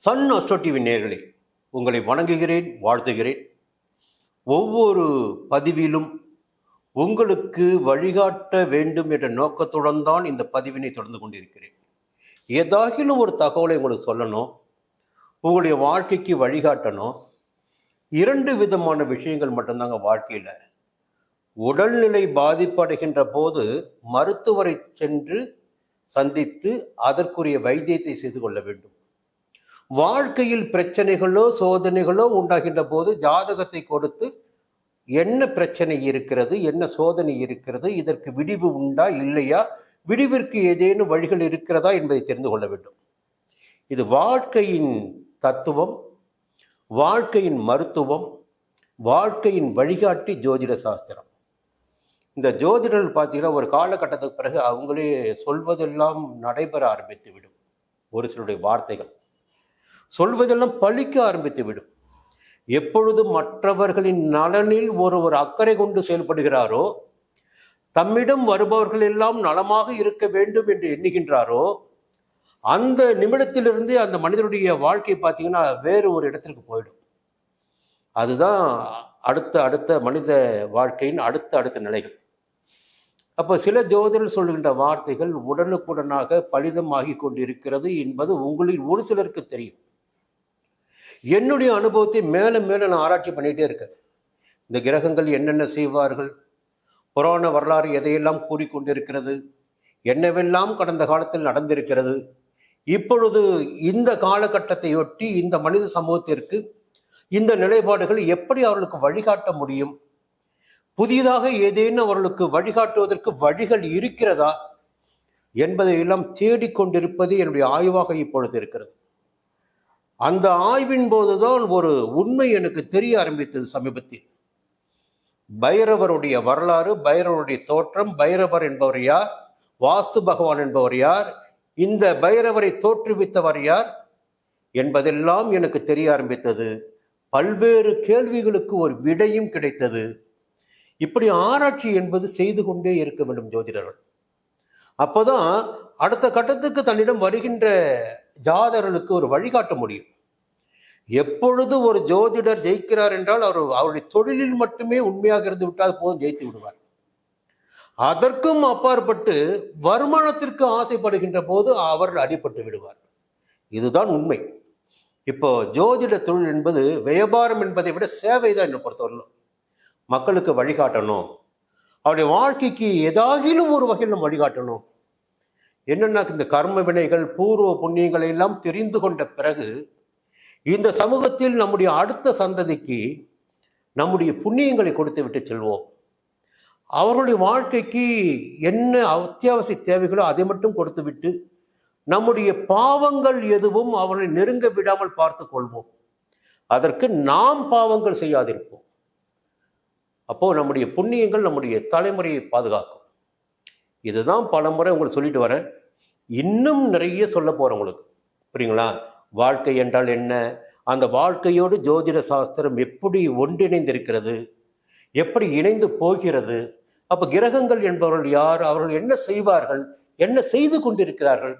Sun astro TV நேயர்களே, உங்களை வணங்குகிறேன், வாழ்த்துகிறேன். ஒவ்வொரு பதிவிலும் உங்களுக்கு வழிகாட்ட வேண்டும் என்ற நோக்கத்துடன் தான் இந்த பதிவினை தொடர்ந்து கொண்டிருக்கிறேன். ஏதாகிலும் ஒரு தகவலை உங்களுக்கு சொல்லணும், உங்களுடைய வாழ்க்கைக்கு வழிகாட்டணும். 2 விதமான விஷயங்கள் மட்டும்தாங்க வாழ்க்கையில். உடல்நிலை பாதிப்படைகின்ற போது மருத்துவரை சென்று சந்தித்து அதற்குரிய வைத்தியத்தை செய்து கொள்ள வேண்டும். வாழ்க்கையில் பிரச்சனைகளோ சோதனைகளோ உண்டாகின்ற போது ஜாதகத்தை கொடுத்து என்ன பிரச்சனை இருக்கிறது, என்ன சோதனை இருக்கிறது, இதற்கு விடிவு உண்டா இல்லையா, விடிவிற்கு ஏதேனும் வழிகள் இருக்கிறதா என்பதை தெரிந்து கொள்ள வேண்டும். இது வாழ்க்கையின் தத்துவம், வாழ்க்கையின் மருத்துவம், வாழ்க்கையின் வழிகாட்டி ஜோதிட சாஸ்திரம். இந்த ஜோதிடர்கள் பார்த்தீங்கன்னா ஒரு காலகட்டத்துக்கு பிறகு அவங்களே சொல்வதெல்லாம் நடைபெற ஆரம்பித்து விடும். ஒரு சிலருடைய வார்த்தைகள் சொல்வதெல்லாம் பழிக்க ஆரம்பித்து விடும். எப்பொழுது மற்றவர்களின் நலனில் ஒருவர் அக்கறை கொண்டு செயல்படுகிறாரோ, தம்மிடம் வருபவர்கள் எல்லாம் நலமாக இருக்க வேண்டும் என்று எண்ணுகின்றாரோ, அந்த நிமிடத்திலிருந்து அந்த மனிதனுடைய வாழ்க்கை பார்த்தீங்கன்னா வேறு ஒரு இடத்திற்கு போயிடும். அதுதான் அடுத்த மனித வாழ்க்கையின் அடுத்த நிலைகள். அப்போ சில ஜோதிடர்கள் சொல்கின்ற வார்த்தைகள் உடனுக்குடனாக பலிதமாகி கொண்டிருக்கிறது என்பது உங்களில் ஒரு சிலருக்கு தெரியும். என்னுடைய அனுபவத்தை மேலும் நான் ஆராய்ச்சி பண்ணிகிட்டே இருக்கேன். இந்த கிரகங்கள் என்னென்ன செய்வார்கள், புராண வரலாறு எதையெல்லாம் கூறிக்கொண்டிருக்கிறது, என்னவெல்லாம் கடந்த காலத்தில் நடந்திருக்கிறது, இப்பொழுது இந்த காலகட்டத்தையொட்டி இந்த மனித சமூகத்திற்கு இந்த நிலைப்பாடுகள் எப்படி அவர்களுக்கு வழிகாட்ட முடியும், புதிதாக ஏதேனும் அவர்களுக்கு வழிகாட்டுவதற்கு வழிகள் இருக்கிறதா என்பதையெல்லாம் தேடிக்கொண்டிருப்பது என்னுடைய ஆய்வாக இப்பொழுது இருக்கிறது. அந்த ஆய்வின் போதுதான் ஒரு உண்மை எனக்கு தெரிய ஆரம்பித்தது சமீபத்தில். பைரவருடைய வரலாறு, பைரவருடைய தோற்றம், பைரவர் என்பவர் யார், வாஸ்து பகவான் என்பவர் யார், இந்த பைரவரை தோற்றுவித்தவர் யார் என்பதெல்லாம் எனக்கு தெரிய ஆரம்பித்தது. பல்வேறு கேள்விகளுக்கு ஒரு விடையும் கிடைத்தது. இப்படி ஆராய்ச்சி என்பது செய்து கொண்டே இருக்க வேண்டும் ஜோதிடர்கள். அப்போதான் அடுத்த கட்டத்துக்கு தன்னிடம் வருகின்ற ஜாதகர்களுக்கு ஒரு வழிகாட்ட முடியும். எப்பொழுது ஒரு ஜோதிடர் ஜெயிக்கிறார் என்றால் அவருடைய தொழிலில் மட்டுமே உண்மையாக இருந்து விட்டால் போதும், ஜெயித்து விடுவார். அதற்கும் அப்பாற்பட்டு வருமானத்திற்கு ஆசைப்படுகின்ற போது அவர்கள் அடிபட்டு விடுவார். இதுதான் உண்மை. இப்போ ஜோதிட தொழில் என்பது வியாபாரம் என்பதை விட சேவை தான். என்னை பொறுத்தவரையிலும் மக்களுக்கு வழிகாட்டணும், அவருடைய வாழ்க்கைக்கு ஏதாகிலும் ஒரு வகையில் நம்ம வழிகாட்டணும். என்னென்னா இந்த கர்ம வினைகள், பூர்வ புண்ணியங்களை எல்லாம் தெரிந்து கொண்ட பிறகு இந்த சமூகத்தில் நம்முடைய அடுத்த சந்ததிக்கு நம்முடைய புண்ணியங்களை கொடுத்து விட்டு செல்வோம். அவர்களுடைய வாழ்க்கைக்கு என்ன அத்தியாவசிய தேவைகளோ அதை மட்டும் கொடுத்து விட்டு நம்முடைய பாவங்கள் எதுவும் அவர்களை நெருங்க விடாமல் பார்த்து கொள்வோம். அதற்கு நாம் பாவங்கள் செய்யாதிருப்போம். அப்போ நம்முடைய புண்ணியங்கள் நம்முடைய தலைமுறையை பாதுகாக்கும். இதுதான் பல முறை உங்களுக்கு சொல்லிட்டு வரேன். இன்னும் நிறைய சொல்ல போறேன் உங்களுக்கு. புரியுங்களா? வாழ்க்கை என்றால் என்ன, அந்த வாழ்க்கையோடு ஜோதிட சாஸ்திரம் எப்படி ஒன்றிணைந்திருக்கிறது, எப்படி இணைந்து போகிறது, அப்போ கிரகங்கள் என்பவர்கள் யார், அவர்கள் என்ன செய்வார்கள், என்ன செய்து கொண்டிருக்கிறார்கள்,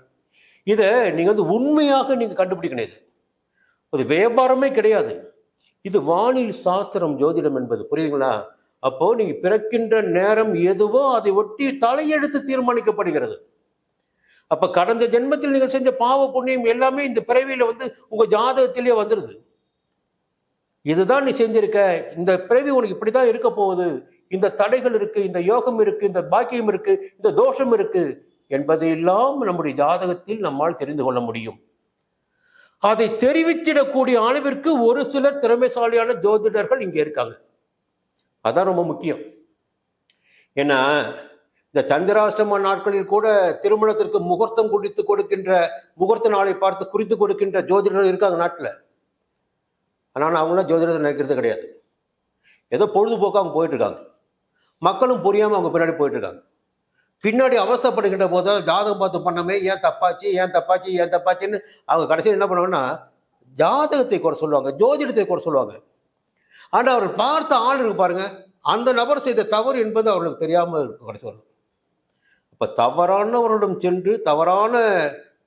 இதை நீங்கள் உண்மையாக நீங்கள் கண்டுபிடிக்கணும். இது வியாபாரமே கிடையாது. இது வானில் சாஸ்திரம், ஜோதிடம் என்பது. புரியுதுங்களா? அப்போ நீங்க பிறக்கின்ற நேரம் எதுவோ அதை ஒட்டி தலையெழுத்து தீர்மானிக்கப்படுகிறது. அப்ப கடந்த ஜென்மத்தில் நீங்க செஞ்ச பாவ புண்ணியம் எல்லாமே இந்த பிறவியில உங்க ஜாதகத்திலேயே வந்துடுது. இதுதான் நீ செஞ்சிருக்க, இந்த பிறவி உனக்கு இப்படிதான் இருக்க போகுது, இந்த தடைகள் இருக்கு, இந்த யோகம் இருக்கு, இந்த பாக்கியம் இருக்கு, இந்த தோஷம் இருக்கு என்பதையெல்லாம் நம்முடைய ஜாதகத்தில் நம்மால் தெரிந்து கொள்ள முடியும். அதை தெரிவித்திடக்கூடிய அளவிற்கு ஒரு சிலர் திறமைசாலியான ஜோதிடர்கள் இங்கே இருக்காங்க. அதான் ரொம்ப முக்கியம். ஏன்னா இந்த சந்திராஷ்டம நாட்களில் கூட திருமணத்திற்கு முகூர்த்தம் குறித்து கொடுக்கின்ற, முகூர்த்த நாளை பார்த்து குறித்து கொடுக்கின்ற ஜோதிடர்கள் இருக்காங்க நாட்டில். ஆனால் அவங்களாம் ஜோதிடத்தை நினைக்கிறது கிடையாது. ஏதோ பொழுதுபோக்காக அவங்க போயிட்டு இருக்காங்க. மக்களும் புரியாமல் அவங்க பின்னாடி போயிட்டு இருக்காங்க. பின்னாடி அவஸ்தப்படுகின்ற போது ஜாதகம் பார்த்து பண்ணமே, ஏன் தப்பாச்சுன்னு அவங்க கடைசியில் என்ன பண்ணுவாங்கன்னா ஜாதகத்தை குறை சொல்லுவாங்க, ஜோதிடத்தை குறை சொல்லுவாங்க. ஆனால் அவர் பார்த்த ஆள் இருக்கு பாருங்க, அந்த நபர் செய்த தவறு என்பது அவர்களுக்கு தெரியாமல் இருக்கும் கடைசி வரணும். அப்போ தவறானவரிடம் சென்று தவறான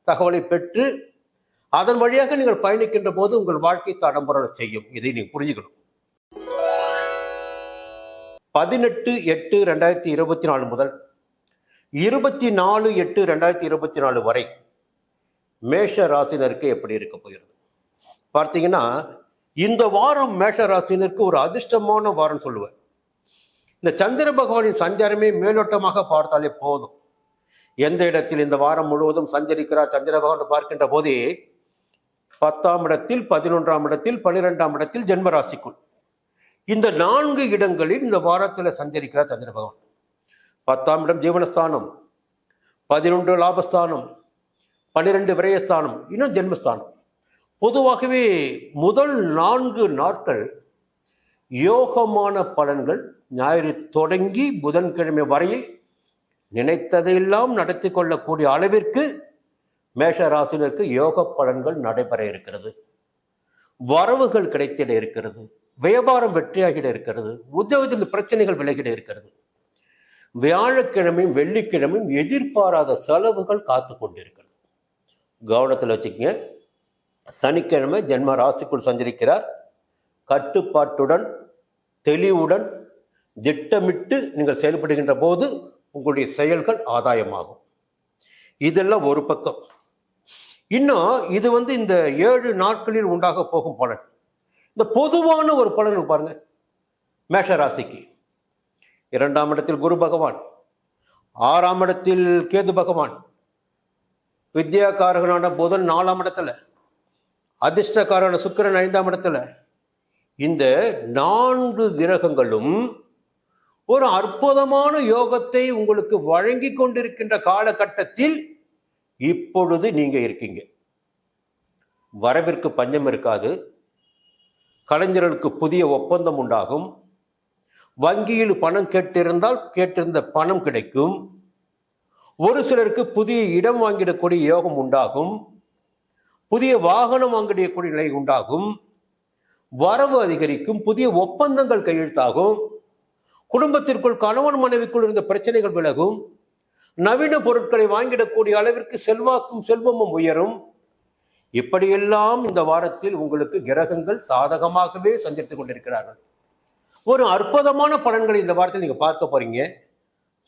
தகவலை பெற்று அதன் வழியாக நீங்கள் பயணிக்கின்ற போது உங்கள் வாழ்க்கை தடம்புற செய்யும். இதை நீங்க புரிஞ்சுக்கணும். 18/8/2024 முதல் 24/8/2024 வரை மேஷ ராசினருக்கு எப்படி இருக்க போகிறது பார்த்தீங்கன்னா, இந்த வாரம் மேஷ ராசினருக்கு ஒரு அதிர்ஷ்டமான வாரம் சொல்லுவேன். இந்த சந்திர பகவானின் சஞ்சாரமே மேலோட்டமாக பார்த்தாலே போதும். எந்த இடத்தில் இந்த வாரம் முழுவதும் சஞ்சரிக்கிறார் சந்திர பகவான் பார்க்கின்ற போதே 10ஆம் இடத்தில், 11ஆம் இடத்தில், 12ஆம் இடத்தில், ஜென்மராசிக்குள் இந்த 4 இடங்களில் இந்த வாரத்தில் சஞ்சரிக்கிறார் சந்திர பகவான். 10ஆம் இடம் ஜீவனஸ்தானம், 11 லாபஸ்தானம், 12 விரயஸ்தானம், இன்னும் ஜென்மஸ்தானம். பொதுவாகவே முதல் 4 நாட்கள் யோகமான பலன்கள். ஞாயிறு தொடங்கி புதன்கிழமை வரையில் நினைத்ததையெல்லாம் நடத்தி கொள்ளக்கூடிய அளவிற்கு மேஷ ராசினருக்கு யோக பலன்கள் நடைபெற இருக்கிறது. வரவுகள் கிடைத்திட இருக்கிறது. வியாபாரம் வெற்றியாகிட இருக்கிறது. உத்தியோகத்தில் பிரச்சனைகள் விலகிட இருக்கிறது. வியாழக்கிழமையும் வெள்ளிக்கிழமையும் எதிர்பாராத செலவுகள் காத்து கொண்டிருக்கிறது. கவனத்தில் வச்சுக்கங்க. சனிக்கிழமை ஜென்ம ராசிக்குள் சஞ்சரிக்கிறார். கட்டுப்பாட்டுடன், தெளிவுடன், திட்டமிட்டு நீங்கள் செயல்படுகின்ற போது உங்களுடைய செயல்கள் ஆதாயமாகும். இதெல்லாம் ஒரு பக்கம். இன்னும் இது இந்த 7 நாட்களில் உண்டாக போகும் பலன். இந்த பொதுவான ஒரு பலன் பாருங்க. மேஷ ராசிக்கு 2ஆம் இடத்தில் குரு பகவான், 6ஆம் இடத்தில் கேது பகவான், வித்யாகாரகனான புதன் 4ஆம் இடத்துல, அதிர்ஷ்டக்காரன சுக்கிரன் 5ஆம் இடத்துல. இந்த 4 கிரகங்களும் ஒரு அற்புதமான யோகத்தை உங்களுக்கு வழங்கி கொண்டிருக்கின்ற காலகட்டத்தில் இப்பொழுது நீங்க இருக்கீங்க. வரவிற்கு பஞ்சம் இருக்காது. கலைஞர்களுக்கு புதிய ஒப்பந்தம் உண்டாகும். வங்கியில் பணம் கேட்டிருந்த பணம் கிடைக்கும். ஒரு சிலருக்கு புதிய இடம் வாங்கிடக்கூடிய யோகம் உண்டாகும். புதிய வாகனம் வாங்கக்கூடிய நிலை உண்டாகும். வரவு அதிகரிக்கும். புதிய ஒப்பந்தங்கள் கையெழுத்தாகும். குடும்பத்திற்குள் கணவன் மனைவிக்குள் இருந்த பிரச்சனைகள் விலகும். நவீன பொருட்களை வாங்கிடக்கூடிய அளவிற்கு செல்வாக்கும் செல்வமும் உயரும். இப்படியெல்லாம் இந்த வாரத்தில் உங்களுக்கு கிரகங்கள் சாதகமாகவே சஞ்சரித்துக் கொண்டிருக்கிறார்கள். ஒரு அற்புதமான பலன்களை இந்த வாரத்தில் நீங்க பார்க்க போறீங்க.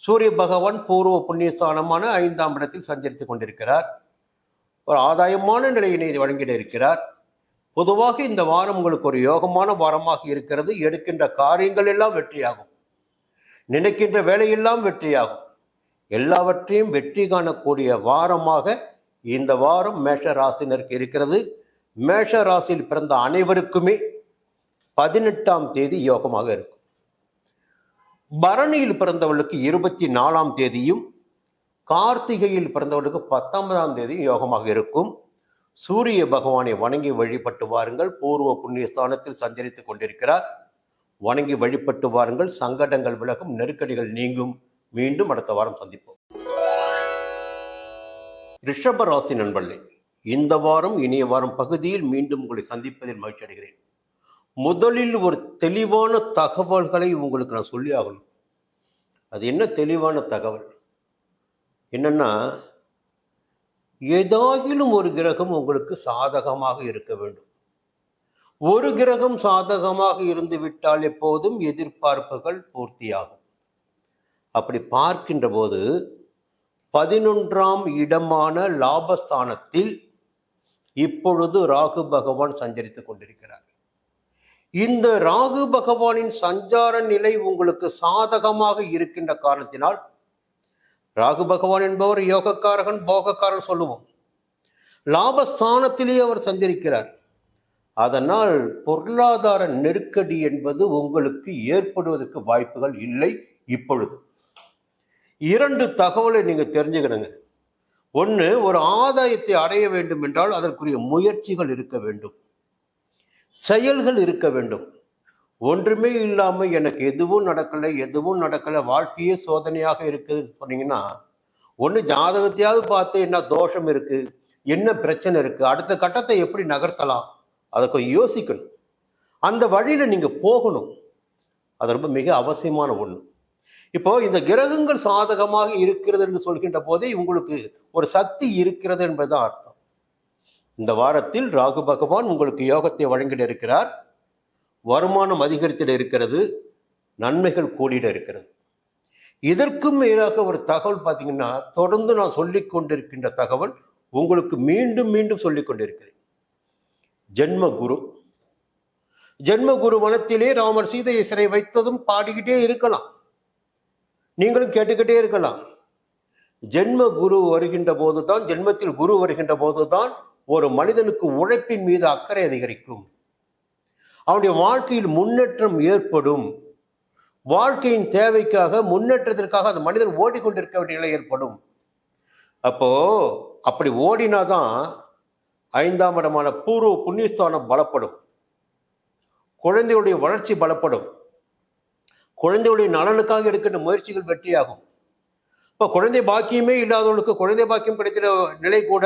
சூரிய பகவான் பூர்வ புண்ணியஸ்தானமான 5ஆம் இடத்தில் சஞ்சரித்துக் கொண்டிருக்கிறார். ஒரு ஆதாயமான நிலையினை வழங்கிட இருக்கிறார். பொதுவாக இந்த வாரம் உங்களுக்கு ஒரு யோகமான வாரமாக இருக்கிறது. எடுக்கின்ற காரியங்கள் எல்லாம் வெற்றியாகும். நினைக்கின்ற வேலையெல்லாம் வெற்றியாகும். எல்லாவற்றையும் வெற்றி காணக்கூடிய வாரமாக இந்த வாரம் மேஷ ராசினருக்கு இருக்கிறது. மேஷ ராசியில் பிறந்த அனைவருக்குமே 18ஆம் தேதி யோகமாக இருக்கும். பரணியில் பிறந்தவர்களுக்கு 24ஆம் தேதியும், கார்த்திகையில் பிறந்தவர்களுக்கு 19ஆம் தேதியும் யோகமாக இருக்கும். சூரிய பகவானை வணங்கி வழிபட்டு வாருங்கள். பூர்வ புண்ணியஸ்தானத்தில் சஞ்சரித்துக் கொண்டிருக்கிறார். வணங்கி வழிபட்டு வாருங்கள். சங்கடங்கள் விலகும், நெருக்கடிகள் நீங்கும். மீண்டும் அடுத்த வாரம் சந்திப்போம். ரிஷப ராசி நண்பர்களே, இந்த வாரம் இனிய வாரம் பகுதியில் மீண்டும் உங்களை சந்திப்பதில் மகிழ்ச்சி அடைகிறேன். முதலில் ஒரு தெளிவான தகவல்களை உங்களுக்கு நான் சொல்லி ஆகணும். அது என்ன தெளிவான தகவல் என்னன்னா, ஏதாகிலும் ஒரு கிரகம் உங்களுக்கு சாதகமாக இருக்க வேண்டும். ஒரு கிரகம் சாதகமாக இருந்து விட்டால் எப்போதும் எதிர்பார்ப்புகள் பூர்த்தியாகும். அப்படி பார்க்கின்ற போது 11ஆம் இடமான லாபஸ்தானத்தில் இப்பொழுது ராகு பகவான் சஞ்சரித்துக் கொண்டிருக்கிறார். இந்த ராகு பகவானின் சஞ்சார நிலை உங்களுக்கு சாதகமாக இருக்கின்ற காரணத்தினால், ராகு பகவான் என்பவர் யோகக்காரகன், போகக்காரன் சொல்லுவோம். லாபஸ்தானத்திலேயே அவர் சஞ்சரிக்கிறார். அதனால் பொருளாதார நெருக்கடி என்பது உங்களுக்கு ஏற்படுவதற்கு வாய்ப்புகள் இல்லை. இப்பொழுது 2 தகவலை நீங்க தெரிஞ்சுக்கணுங்க. ஒன்று, ஒரு ஆதாயத்தை அடைய வேண்டும் என்றால் அதற்குரிய முயற்சிகள் இருக்க வேண்டும், செயல்கள் இருக்க வேண்டும். ஒன்றுமே இல்லாமல் எனக்கு எதுவும் நடக்கலை, வாழ்க்கையே சோதனையாக இருக்குதுன்னு சொன்னீங்கன்னா, ஒன்று ஜாதகத்தையாவது பார்த்து என்ன தோஷம் இருக்கு, என்ன பிரச்சனை இருக்கு, அடுத்த கட்டத்தை எப்படி நகர்த்தலாம், அதை கொஞ்சம் யோசிக்கணும். அந்த வழியில நீங்க போகணும். அது ரொம்ப மிக அவசியமான ஒன்று. இப்போ இந்த கிரகங்கள் சாதகமாக இருக்கிறது என்று சொல்கின்ற போதே உங்களுக்கு ஒரு சக்தி இருக்கிறது என்பதுதான் அர்த்தம். இந்த வாரத்தில் ராகு பகவான் உங்களுக்கு யோகத்தை வழங்கிட இருக்கிறார். வருமானம் அதிகரித்திட இருக்கிறது. நன்மைகள் கூடிட இருக்கிறது. இதற்கும் மேலாக ஒரு தகவல் பார்த்தீங்கன்னா, தொடர்ந்து நான் சொல்லிக் கொண்டிருக்கின்ற தகவல் உங்களுக்கு மீண்டும் மீண்டும் சொல்லிக் கொண்டிருக்கிறேன். ஜென்ம குரு. ஜென்ம குரு வனத்திலே ராமர் சீதையை சிறை வைத்ததும் பாடிக்கிட்டே இருக்கலாம், நீங்களும் கேட்டுக்கிட்டே இருக்கலாம். ஜென்ம குரு வருகின்ற போதுதான், ஜென்மத்தில் குரு வருகின்ற போதுதான் ஒரு மனிதனுக்கு உழைப்பின் மீது அக்கறை அதிகரிக்கும், அவனுடைய வாழ்க்கையில் முன்னேற்றம் ஏற்படும். வாழ்க்கையின் தேவைக்காக, முன்னேற்றத்திற்காக அந்த மனிதன் ஓடிக்கொண்டிருக்க வேண்டிய நிலை ஏற்படும். அப்போ அப்படி ஓடினாதான் 5ஆம் இடமான பூர்வ புண்ணியஸ்தானம் பலப்படும், குழந்தையுடைய வளர்ச்சி பலப்படும், குழந்தையுடைய நலனுக்காக எடுக்கின்ற முயற்சிகள் வெற்றியாகும். இப்போ குழந்தை பாக்கியமே இல்லாதவர்களுக்கு குழந்தை பாக்கியம் கிடைக்கிற நிலை கூட,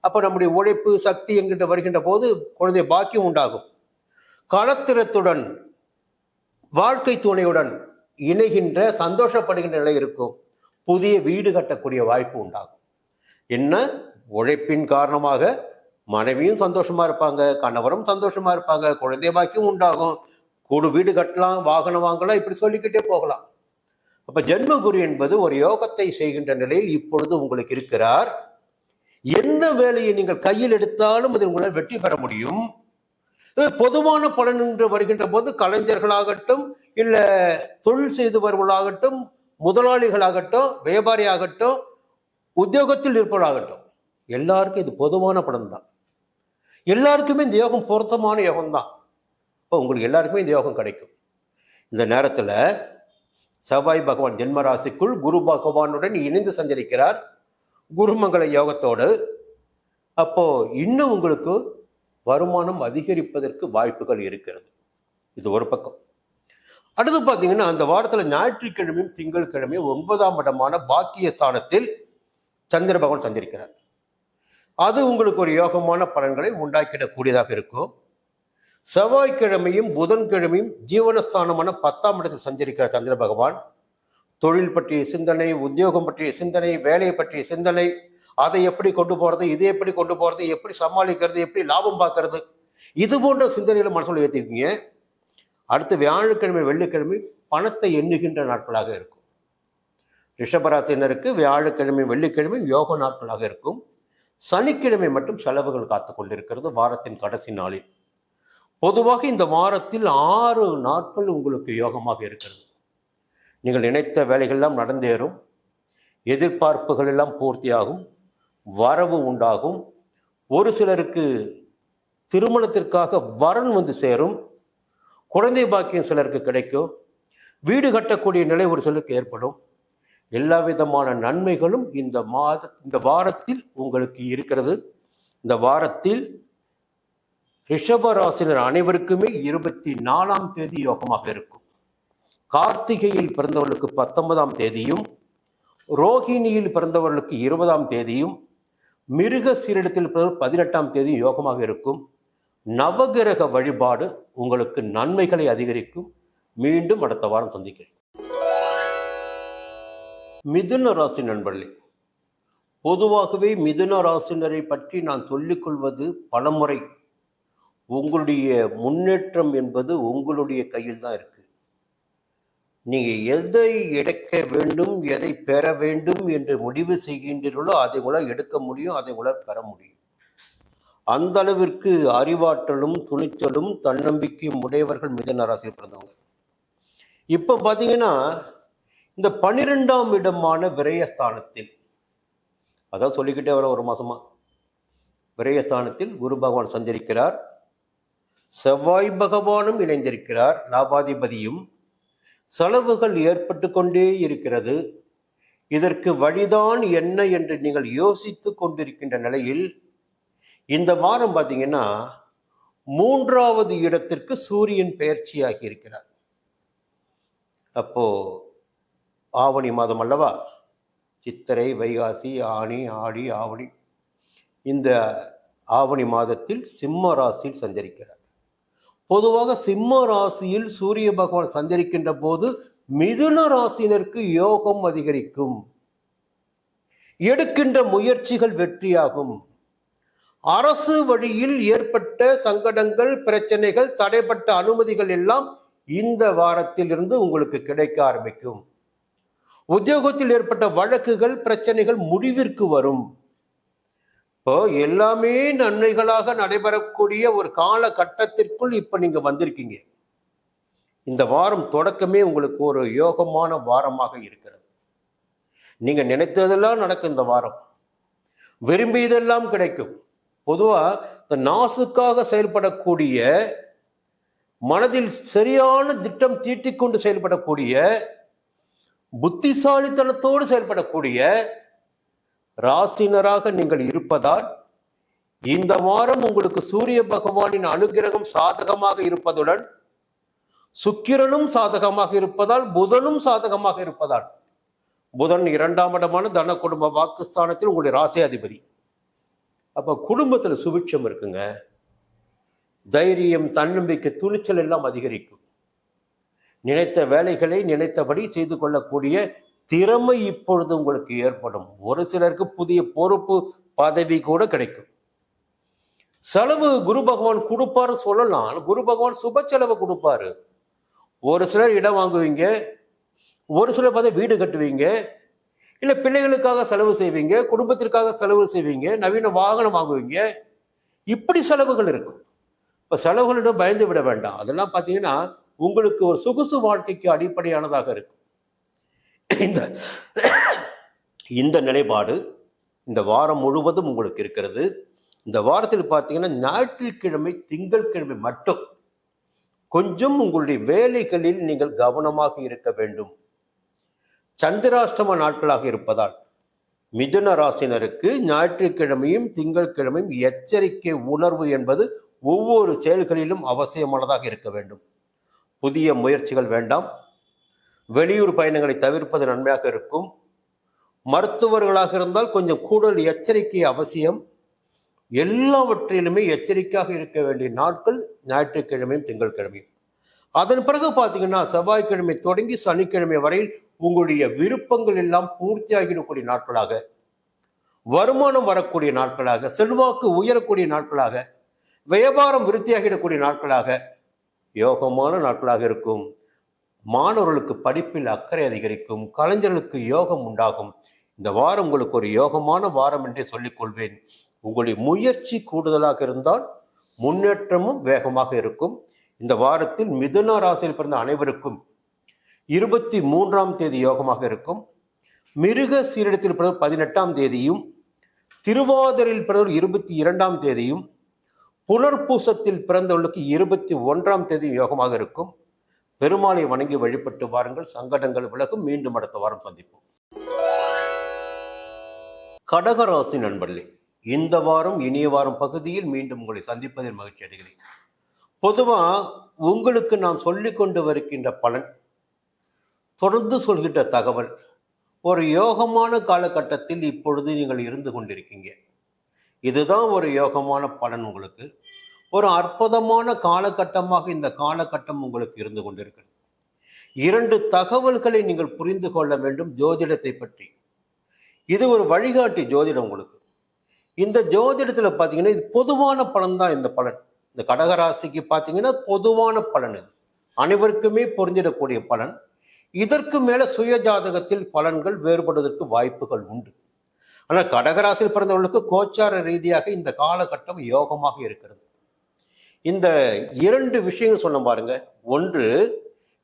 அப்போ நம்முடைய உழைப்பு சக்தி என்கின்ற வருகின்ற போது குழந்தை பாக்கியம் உண்டாகும். களத்திரத்துடன் வாழ்க்கை துணையுடன் இணைகின்ற சந்தோஷப்படுகின்ற நிலை இருக்கும். புதிய வீடு கட்டக்கூடிய வாய்ப்பு உண்டாகும். என்ன, உழைப்பின் காரணமாக மனைவியும் சந்தோஷமா இருப்பாங்க, கணவரும் சந்தோஷமா இருப்பாங்க, குழந்தை பாக்கியம் உண்டாகும், கூடு வீடு கட்டலாம், வாகனம் வாங்கலாம், இப்படி சொல்லிக்கிட்டே போகலாம். அப்ப ஜென்மகுரு என்பது ஒரு யோகத்தை செய்கின்ற நிலையில் இப்பொழுது உங்களுக்கு இருக்கிறார். எந்த வேலையை நீங்கள் கையில் எடுத்தாலும் அதில் உங்களால் வெற்றி பெற முடியும். பொதுவான பலன் என்று வருகின்ற போது கலைஞர்களாகட்டும், இல்ல தொழில் செய்து வருவர்களாகட்டும், முதலாளிகளாகட்டும், வியாபாரி ஆகட்டும், உத்தியோகத்தில் இருப்பவர்களாகட்டும், எல்லாருக்கும் இது பொதுவான பலன் தான். எல்லாருக்குமே இந்த யோகம் பொருத்தமான யோகம் தான். இப்போ உங்களுக்கு எல்லாருக்குமே இந்த யோகம் கிடைக்கும். இந்த நேரத்தில் செவ்வாய் பகவான் ஜென்ம ராசிக்குள் குரு பகவானுடன் இணைந்து சஞ்சரிக்கிறார், குருமங்கள யோகத்தோடு. அப்போ இன்னும் உங்களுக்கு வருமானம் அதிகரிப்பதற்கு வாய்ப்புகள் இருக்கிறது. இது ஒரு பக்கம். அடுத்து பார்த்தீங்கன்னா, அந்த வாரத்தில் ஞாயிற்றுக்கிழமையும் திங்கட்கிழமையும் 9ஆம் இடமான பாக்கிய ஸ்தானத்தில் சந்திர பகவான் சஞ்சரிக்கிறார். அது உங்களுக்கு ஒரு யோகமான பலன்களை உண்டாக்கிடக்கூடியதாக இருக்கும். செவ்வாய்க்கிழமையும் புதன்கிழமையும் ஜீவனஸ்தானமான 10ஆம் இடத்தில் சஞ்சரிக்கிற சந்திர பகவான் தொழில் பற்றிய சிந்தனை, உத்தியோகம் பற்றிய சிந்தனை, வேலையை பற்றிய சிந்தனை, அதை எப்படி கொண்டு போறது, இதை எப்படி கொண்டு போறது, எப்படி சமாளிக்கிறது, எப்படி லாபம் பார்க்கறது, இது போன்ற சிந்தனைகளை மனசுல ஏற்றிருக்கீங்க. அடுத்து வியாழக்கிழமை வெள்ளிக்கிழமை பணத்தை எண்ணுகின்ற நாட்களாக இருக்கும். ரிஷபராசினருக்கு வியாழக்கிழமை வெள்ளிக்கிழமை யோக நாட்களாக இருக்கும். சனிக்கிழமை மட்டும் செலவுகள் காத்து கொண்டிருக்கிறது வாரத்தின் கடைசி நாளில். பொதுவாக இந்த வாரத்தில் 6 நாட்கள் உங்களுக்கு யோகமாக இருக்கிறது. நீங்கள் நினைத்த வேலைகள் எல்லாம் நடந்தேறும், எதிர்பார்ப்புகள் எல்லாம் பூர்த்தியாகும், வரவு உண்டாகும். ஒரு சிலருக்கு திருமணத்திற்காக வரன் வந்து சேரும், குழந்தை பாக்கியம் சிலருக்கு கிடைக்கும், வீடு கட்டக்கூடிய நிலை ஒரு சிலருக்கு ஏற்படும். எல்லா விதமான நன்மைகளும் இந்த வாரத்தில் உங்களுக்கு இருக்கிறது. இந்த வாரத்தில் ரிஷபராசினர் அனைவருக்குமே 24ஆம் தேதி யோகமாக இருக்கும். கார்த்திகையில் பிறந்தவர்களுக்கு 19ஆம் தேதியும், ரோகிணியில் பிறந்தவர்களுக்கு 20ஆம் தேதியும், மிருக சீரிடத்தில் 18ஆம் தேதியும் யோகமாக இருக்கும். நவகிரக வழிபாடு உங்களுக்கு நன்மைகளை அதிகரிக்கும். மீண்டும் அடுத்த வாரம் சந்திக்கிறேன். மிதுன ராசி நண்பர்களே, பொதுவாகவே மிதுன ராசினரை பற்றி நான் சொல்லிக்கொள்வது பலமுறை, உங்களுடைய முன்னேற்றம் என்பது உங்களுடைய கையில் தான் இருக்கு. நீங்க எதை எடுக்க வேண்டும், எதை பெற வேண்டும் என்று முடிவு செய்கின்றீர்களோ அதை உங்களால் எடுக்க முடியும், அதை உங்களால் பெற முடியும். அந்த அளவிற்கு அறிவாற்றலும் துணிச்சலும் தன்னம்பிக்கையும் உடையவர்கள் மிதுன ராசியில் பிறந்தவங்க. இப்ப பாத்தீங்கன்னா, இந்த 12ஆம் இடமான விரயஸ்தானத்தில், அதான் சொல்லிக்கிட்டே வர ஒரு மாசமா, விரயஸ்தானத்தில் குரு பகவான் சஞ்சரிக்கிறார். செவ்வாய் பகவானும் இணைந்திருக்கிறார், லாபாதிபதியும். செலவுகள் ஏற்பட்டு கொண்டே இருக்கிறது. இதற்கு வழிதான் என்ன என்று நீங்கள் யோசித்து கொண்டிருக்கின்ற நிலையில் இந்த வாரம் பார்த்தீங்கன்னா 3வது இடத்திற்கு சூரியன் பெயர்ச்சியாகி இருக்கிறார். அப்போ ஆவணி மாதம் அல்லவா, சித்திரை, வைகாசி, ஆனி, ஆடி, ஆவணி, இந்த ஆவணி மாதத்தில் சிம்ம ராசியில் சஞ்சரிக்கிறார். பொதுவாக சிம்ம ராசியில் சூரிய பகவான் சஞ்சரிக்கின்ற போது மிதுன ராசினருக்கு யோகம் அதிகரிக்கும், எடுக்கின்ற முயற்சிகள் வெற்றியாகும், அரசு வழியில் ஏற்பட்ட சங்கடங்கள், பிரச்சனைகள், தடைப்பட்ட அனுமதிகள் எல்லாம் இந்த வாரத்தில் இருந்து உங்களுக்கு கிடைக்க ஆரம்பிக்கும். உத்தியோகத்தில் ஏற்பட்ட வழக்குகள், பிரச்சனைகள் முடிவிற்கு வரும். இப்போ எல்லாமே நன்மைகளாக நடைபெறக்கூடிய ஒரு காலகட்டத்திற்குள் இப்ப நீங்க வந்திருக்கீங்க. இந்த வாரம் தொடக்கமே உங்களுக்கு ஒரு யோகமான வாரமாக இருக்கிறது. நீங்க நினைத்ததெல்லாம் நடக்கும். இந்த வாரம் விரும்பியதெல்லாம் கிடைக்கும். பொதுவா இந்த நாசுக்காக செயல்படக்கூடிய, மனதில் சரியான திட்டம் தீட்டிக்கொண்டு செயல்படக்கூடிய, புத்திசாலித்தனத்தோடு செயல்படக்கூடிய ராசினராக நீங்கள் இருப்பதால் இந்த வாரம் உங்களுக்கு சூரிய பகவானின் அனுகிரகம் சாதகமாக இருப்பதுடன் சுக்கிரனும் சாதகமாக இருப்பதால், புதனும் சாதகமாக இருப்பதால், புதன் 2ஆம் இடமான தன குடும்ப வாக்குஸ்தானத்தில் உங்களுடைய ராசி அதிபதி. அப்ப குடும்பத்துல சுபிட்சம் இருக்குங்க. தைரியம், தன்னம்பிக்கை, துணிச்சல் எல்லாம் அதிகரிக்கும். நினைத்த வேலைகளை நினைத்தபடி செய்து கொள்ளக்கூடிய திறமை இப்பொழுது உங்களுக்கு ஏற்படும். ஒரு சிலருக்கு புதிய பொறுப்பு, பதவி கூட கிடைக்கும். செலவு குரு பகவான் கொடுப்பாரு சொல்லலாம். குரு பகவான் சுப செலவு கொடுப்பாரு. ஒரு சிலர் இடம் வாங்குவீங்க, ஒரு சிலர் பார்த்தா வீடு கட்டுவீங்க, இல்லை பிள்ளைகளுக்காக செலவு செய்வீங்க, குடும்பத்திற்காக செலவு செய்வீங்க, நவீன வாகனம் வாங்குவீங்க. இப்படி செலவுகள் இருக்கும். இப்போ செலவுகளிடம் பயந்து விட வேண்டாம். அதெல்லாம் பார்த்தீங்கன்னா உங்களுக்கு ஒரு சொகுசு வாழ்க்கைக்கு அடிப்படையானதாக இருக்கும். இந்த நிலைப்பாடு இந்த வாரம் முழுவதும் உங்களுக்கு இருக்கிறது. இந்த வாரத்தில் பார்த்தீங்கன்னா ஞாயிற்றுக்கிழமை, திங்கட்கிழமை மட்டும் கொஞ்சம் உங்களுடைய வேலைகளில் நீங்கள் கவனமாக இருக்க வேண்டும். சந்திராஷ்டம நாட்களாக இருப்பதால் மிதுன ராசினருக்கு ஞாயிற்றுக்கிழமையும் திங்கட்கிழமையும் எச்சரிக்கை உணர்வு என்பது ஒவ்வொரு செயல்களிலும் அவசியமானதாக இருக்க வேண்டும். புதிய முயற்சிகள் வேண்டாம். வெளியூர் பயணங்களை தவிர்ப்பது நன்மையாக இருக்கும். மருத்துவர்களாக இருந்தால் கொஞ்சம் கூடுதல் எச்சரிக்கை அவசியம். எல்லாவற்றிலுமே எச்சரிக்கையாக இருக்க வேண்டிய நாட்கள் ஞாயிற்றுக்கிழமையும் திங்கட்கிழமையும். அதன் பிறகு பார்த்தீங்கன்னா செவ்வாய்க்கிழமை தொடங்கி சனிக்கிழமை வரையில் உங்களுடைய விருப்பங்கள் எல்லாம் பூர்த்தியாகிடக்கூடிய நாட்களாக, வருமானம் வரக்கூடிய நாட்களாக, செல்வாக்கு உயரக்கூடிய நாட்களாக, வியாபாரம் விருத்தியாகிடக்கூடிய நாட்களாக, யோகமான நாட்களாக இருக்கும். மாணவர்களுக்கு படிப்பில் அக்கறை அதிகரிக்கும். கலைஞர்களுக்கு யோகம் உண்டாகும். இந்த வாரம் உங்களுக்கு ஒரு யோகமான வாரம் என்றே சொல்லிக் கொள்வேன். உங்களுடைய முயற்சி கூடுதலாக இருந்தால் முன்னேற்றமும் வேகமாக இருக்கும். இந்த வாரத்தில் மிதுன ராசியில் பிறந்த அனைவருக்கும் 23ஆம் தேதி யோகமாக இருக்கும். மிருக சீரிடத்தில் பிறந்த 18ஆம் தேதியும், திருவாதிரையில் பிறந்த 22ஆம் தேதியும், புனர்பூசத்தில் பிறந்தவர்களுக்கு 21ஆம் தேதியும் யோகமாக இருக்கும். பெருமாளை வணங்கி வழிபட்டு வாருங்கள். சங்கடங்கள் விலகும். மீண்டும் அடுத்த வாரம் சந்திப்போம். கடகராசி நண்பர்களே, இந்த வாரம் இனிய வாரம் பகுதியில் மீண்டும் உங்களை சந்திப்பதில் மகிழ்ச்சி அடைகிறேன். பொதுவா உங்களுக்கு நாம் சொல்லிக் கொண்டு வருகின்ற பலன், தொடர்ந்து சொல்கின்ற தகவல், ஒரு யோகமான காலகட்டத்தில் இப்பொழுது நீங்கள் இருந்து கொண்டிருக்கீங்க. இதுதான் ஒரு யோகமான பலன். உங்களுக்கு ஒரு அற்புதமான காலகட்டமாக இந்த காலகட்டம் உங்களுக்கு இருந்து கொண்டிருக்கிறது. 2 தகவல்களை நீங்கள் புரிந்து கொள்ள வேண்டும் ஜோதிடத்தை பற்றி. இது ஒரு வழிகாட்டி ஜோதிடம் உங்களுக்கு. இந்த ஜோதிடத்துல பாத்தீங்கன்னா இது பொதுவான பலன் தான். இந்த பலன் இந்த கடகராசிக்கு பாத்தீங்கன்னா பொதுவான பலன். இது அனைவருக்குமே பொருந்திடக்கூடிய பலன். இதற்கு மேல சுய ஜாதகத்தில் பலன்கள் வேறுபடுவதற்கு வாய்ப்புகள் உண்டு. ஆனால் கடகராசியில் பிறந்தவர்களுக்கு கோச்சார ரீதியாக இந்த காலகட்டம் யோகமாக இருக்கிறது. இந்த 2 விஷயங்கள் சொன்ன பாருங்க. ஒன்று,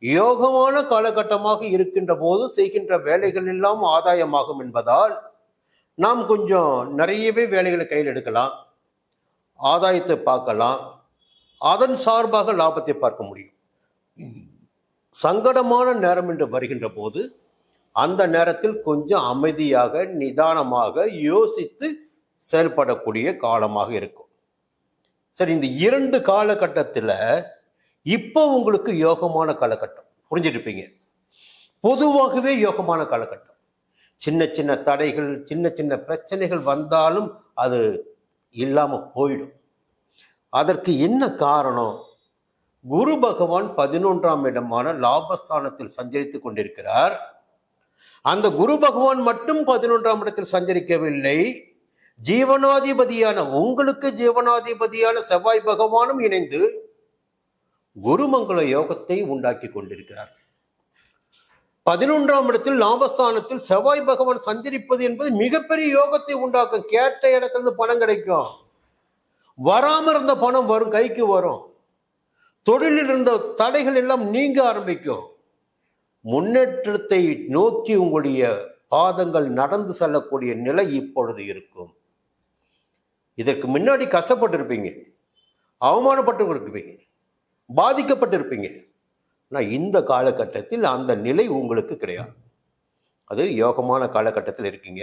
யோகமான காலகட்டமாக இருக்கின்ற போது செய்கின்ற வேலைகள் எல்லாம் ஆதாயமாகும் என்பதால் நாம் கொஞ்சம் நிறையவே வேலைகளை கையில் எடுக்கலாம், ஆதாயத்தை பார்க்கலாம், அதன் சார்பாக லாபத்தை பார்க்க முடியும். சங்கடமான நேரம் என்று வருகின்ற போது அந்த நேரத்தில் கொஞ்சம் அமைதியாக நிதானமாக யோசித்து செயல்படக்கூடிய காலமாக இருக்கும். சரி, இந்த 2 காலகட்டத்தில் இப்போ உங்களுக்கு யோகமான காலகட்டம் புரிஞ்சிருப்பீங்க. பொதுவாகவே யோகமான காலகட்டம். சின்ன சின்ன தடைகள், சின்ன சின்ன பிரச்சனைகள் வந்தாலும் அது இல்லாம போயிடும். அதற்கு என்ன காரணம்? குரு பகவான் 11ஆம் இடமான லாபஸ்தானத்தில் சஞ்சரித்துக் கொண்டிருக்கிறார். அந்த குரு பகவான் மட்டும் 11ஆம் இடத்தில் சஞ்சரிக்கவில்லை, ஜீவனாதிபதியான உங்களுக்கு ஜீவனாதிபதியான செவ்வாய் பகவானும் இணைந்து குருமங்கள யோகத்தை உண்டாக்கி கொண்டிருக்கிறார். 11ஆம் இடத்தில் லாபஸ்தானத்தில் செவ்வாய் பகவான் சஞ்சரிப்பது என்பது மிகப்பெரிய யோகத்தை உண்டாக்கும். கேட்ட இடத்துல இருந்து பணம் கிடைக்கும். வராம இருந்த பணம் வரும், கைக்கு வரும். தொழிலில் இருந்த தடைகள் எல்லாம் நீங்க ஆரம்பிக்கும். முன்னேற்றத்தை நோக்கி உங்களுடைய பாதங்கள் நடந்து செல்லக்கூடிய நிலை இப்பொழுது இருக்கும். இதற்கு முன்னாடி கஷ்டப்பட்டு இருப்பீங்க, அவமானப்பட்டு இருப்பீங்க, பாதிக்கப்பட்டிருப்பீங்க. ஆனால் இந்த காலகட்டத்தில் அந்த நிலை உங்களுக்கு கிடையாது. அது யோகமான காலகட்டத்தில் இருக்கீங்க.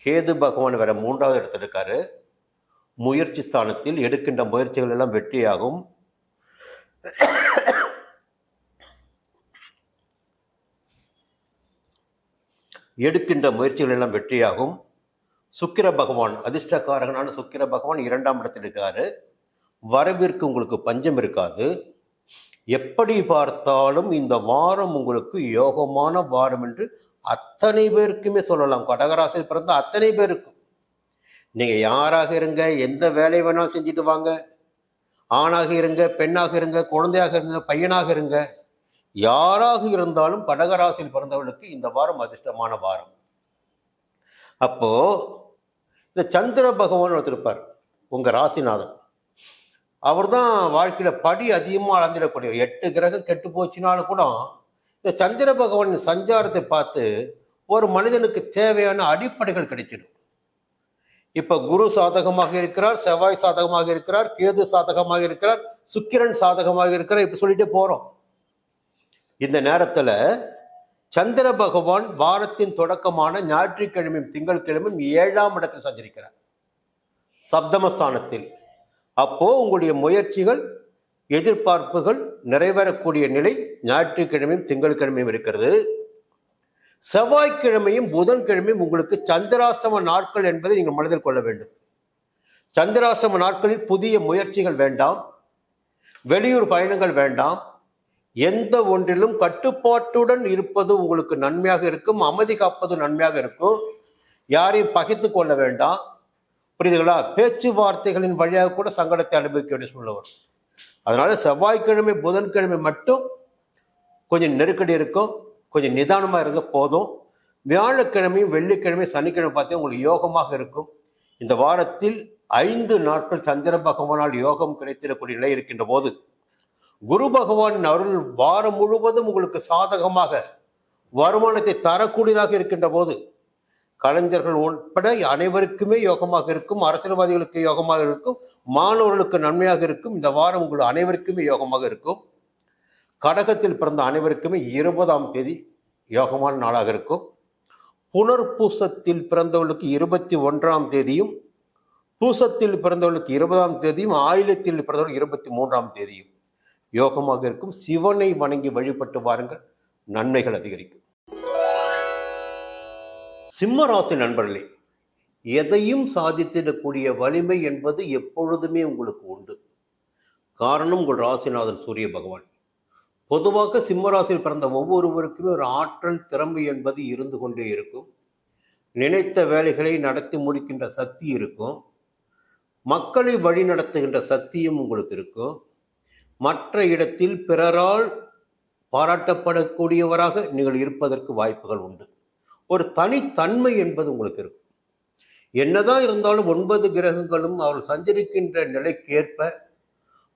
கேது பகவான் வேற 3வது இடத்துல இருக்காரு. முயற்சி ஸ்தானத்தில் எடுக்கின்ற முயற்சிகள் எல்லாம் வெற்றியாகும். எடுக்கின்ற முயற்சிகள் எல்லாம் வெற்றியாகும். சுக்கிர பகவான், அதிர்ஷ்டக்காரகனான சுக்கிர பகவான் 2ஆம் இடத்தில் இருக்காரு. வரவிற்கு உங்களுக்கு பஞ்சம் இருக்காது. எப்படி பார்த்தாலும் இந்த வாரம் உங்களுக்கு யோகமான வாரம் என்று அத்தனை பேருக்குமே சொல்லலாம். கடகராசியில் பிறந்த அத்தனை பேருக்கும். நீங்க யாராக இருங்க, எந்த வேலை வேணாலும் செஞ்சுட்டு வாங்க. ஆணாக இருங்க, பெண்ணாக இருங்க, குழந்தையாக இருங்க, பையனாக இருங்க, யாராக இருந்தாலும் கடகராசியில் பிறந்தவர்களுக்கு இந்த வாரம் அதிர்ஷ்டமான வாரம். அப்போ இந்த சந்திர பகவான் ஒருத்திருப்பார், உங்க ராசிநாதன். அவர் தான் வாழ்க்கையில படி அதிகமாக அளந்திடக்கூடியவர். 8 கிரகம் கெட்டு போச்சுனாலும் கூட இந்த சந்திர பகவானின் சஞ்சாரத்தை பார்த்து ஒரு மனிதனுக்கு தேவையான அடிப்படைகள் கிடைச்சிடும். இப்ப குரு சாதகமாக இருக்கிறார், செவ்வாய் சாதகமாக இருக்கிறார், கேது சாதகமாக இருக்கிறார், சுக்கிரன் சாதகமாக இருக்கிறார். இப்ப சொல்லிட்டே போறோம். இந்த நேரத்துல சந்திர பகவான் வாரத்தின் தொடக்கமான ஞாயிற்றுக்கிழமையும் திங்கட்கிழமையும் 7ஆம் இடத்தில் சஞ்சரிக்கிறார், சப்தமஸ்தானத்தில். அப்போ உங்களுடைய முயற்சிகள், எதிர்பார்ப்புகள் நிறைவேறக்கூடிய நிலை ஞாயிற்றுக்கிழமையும் திங்கட்கிழமையும் இருக்கிறது. செவ்வாய்க்கிழமையும் புதன்கிழமையும் உங்களுக்கு சந்திராஷ்டம நாட்கள் என்பதை நீங்கள் மனதில் கொள்ள வேண்டும். சந்திராஷ்டம நாட்களில் புதிய முயற்சிகள் வேண்டாம், வெளியூர் பயணங்கள் வேண்டாம். எந்த ஒன்றிலும் கட்டுப்பாட்டுடன் இருப்பது உங்களுக்கு நன்மையாக இருக்கும். அமைதி காப்பது நன்மையாக இருக்கும். யாரையும் பகைத்து கொள்ள வேண்டாம். புரியுதுங்களா? பேச்சுவார்த்தைகளின் வழியாக கூட சங்கடத்தை அனுபவிக்க வேண்டிய சூழ்நிலை வரும். அதனால செவ்வாய்க்கிழமை புதன்கிழமை மட்டும் கொஞ்சம் நெருக்கடி இருக்கும், கொஞ்சம் நிதானமாக இருங்க போதும். வியாழக்கிழமையும் வெள்ளிக்கிழமையும் சனிக்கிழமை பார்த்தீங்கன்னா உங்களுக்கு யோகமாக இருக்கும். இந்த வாரத்தில் 5 நாட்கள் சந்திர பகவானால் யோகம் கிடைத்திடக்கூடிய நிலை இருக்கின்ற போது, குரு பகவானின் அருள் வாரம் முழுவதும் உங்களுக்கு சாதகமாக வருமானத்தை தரக்கூடியதாக இருக்கின்ற போது, கலைஞர்கள் உட்பட அனைவருக்குமே யோகமாக இருக்கும். அரசியல்வாதிகளுக்கு யோகமாக இருக்கும். மாணவர்களுக்கு நன்மையாக இருக்கும். இந்த வாரம் உங்கள் அனைவருக்குமே யோகமாக இருக்கும். கடகத்தில் பிறந்த அனைவருக்குமே 20ஆம் தேதி யோகமான நாளாக இருக்கும். புனர்பூசத்தில் பிறந்தவர்களுக்கு 21ஆம் தேதியும், பூசத்தில் பிறந்தவர்களுக்கு 20ஆம் தேதியும், ஆயிலத்தில் பிறந்தவர்களுக்கு 23ஆம் தேதியும் யோகமாக இருக்கும். சிவனை வணங்கி வழிபட்டு வாருங்கள், நன்மைகள் அதிகரிக்கும். சிம்ம ராசி நண்பர்களே, எதையும் சாதித்திடக்கூடிய வலிமை என்பது எப்பொழுதுமே உங்களுக்கு உண்டு. காரணம் உங்கள் ராசிநாதன் சூரிய பகவான். பொதுவாக சிம்ம ராசியில் பிறந்த ஒவ்வொருவருக்குமே ஒரு ஆற்றல், திறமை என்பது இருந்து கொண்டே இருக்கும். நினைத்த வேலைகளை நடத்தி முடிக்கின்ற சக்தி இருக்கும். மக்களை வழி நடத்துகின்ற சக்தியும் உங்களுக்கு இருக்கும். மற்ற இடத்தில் பிறரால் பாராட்டப்படக்கூடியவராக நீங்கள் இருப்பதற்கு வாய்ப்புகள் உண்டு. ஒரு தனித்தன்மை என்பது உங்களுக்கு இருக்கும். என்னதான் இருந்தாலும் 9 கிரகங்களும் அவர்கள் சஞ்சரிக்கின்ற நிலைக்கேற்ப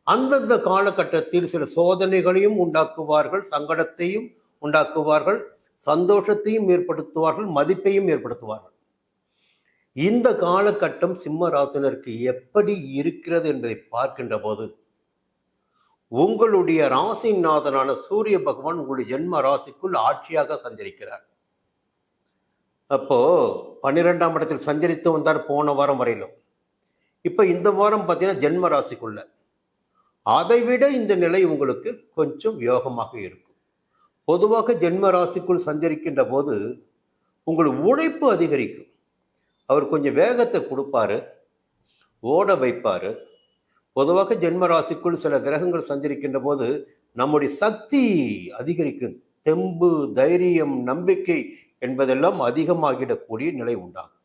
அந்தந்த காலகட்டத்தில் சில சோதனைகளையும் உண்டாக்குவார்கள், சங்கடத்தையும் உண்டாக்குவார்கள், சந்தோஷத்தையும் ஏற்படுத்துவார்கள், மதிப்பையும் ஏற்படுத்துவார்கள். இந்த காலகட்டம் சிம்ம ராசினருக்கு எப்படி இருக்கிறது என்பதை பார்க்கின்ற போது, உங்களுடைய ராசிநாதனான சூரிய பகவான் உங்களுடைய ஜென்ம ராசிக்குள் ஆட்சியாக சஞ்சரிக்கிறார். அப்போ 12ஆம் இடத்தில் சஞ்சரித்து வந்தார் போன வாரம் வரையிலும். இப்ப இந்த வாரம் பார்த்தீங்கன்னா ஜென்ம ராசிக்குள்ள. அதைவிட இந்த நிலை உங்களுக்கு கொஞ்சம் யோகமாக இருக்கும். பொதுவாக ஜென்ம ராசிக்குள் சஞ்சரிக்கின்ற போது உங்களுக்கு உழைப்பு அதிகரிக்கும். அவர் கொஞ்சம் வேகத்தை கொடுப்பாரு, ஓட வைப்பாரு. பொதுவாக ஜென்ம ராசிக்குள் சில கிரகங்கள் சஞ்சரிக்கின்ற போது நம்முடைய சக்தி அதிகரிக்கும். தெம்பு, தைரியம், நம்பிக்கை என்பதெல்லாம் அதிகமாகிடக்கூடிய நிலை உண்டாகும்.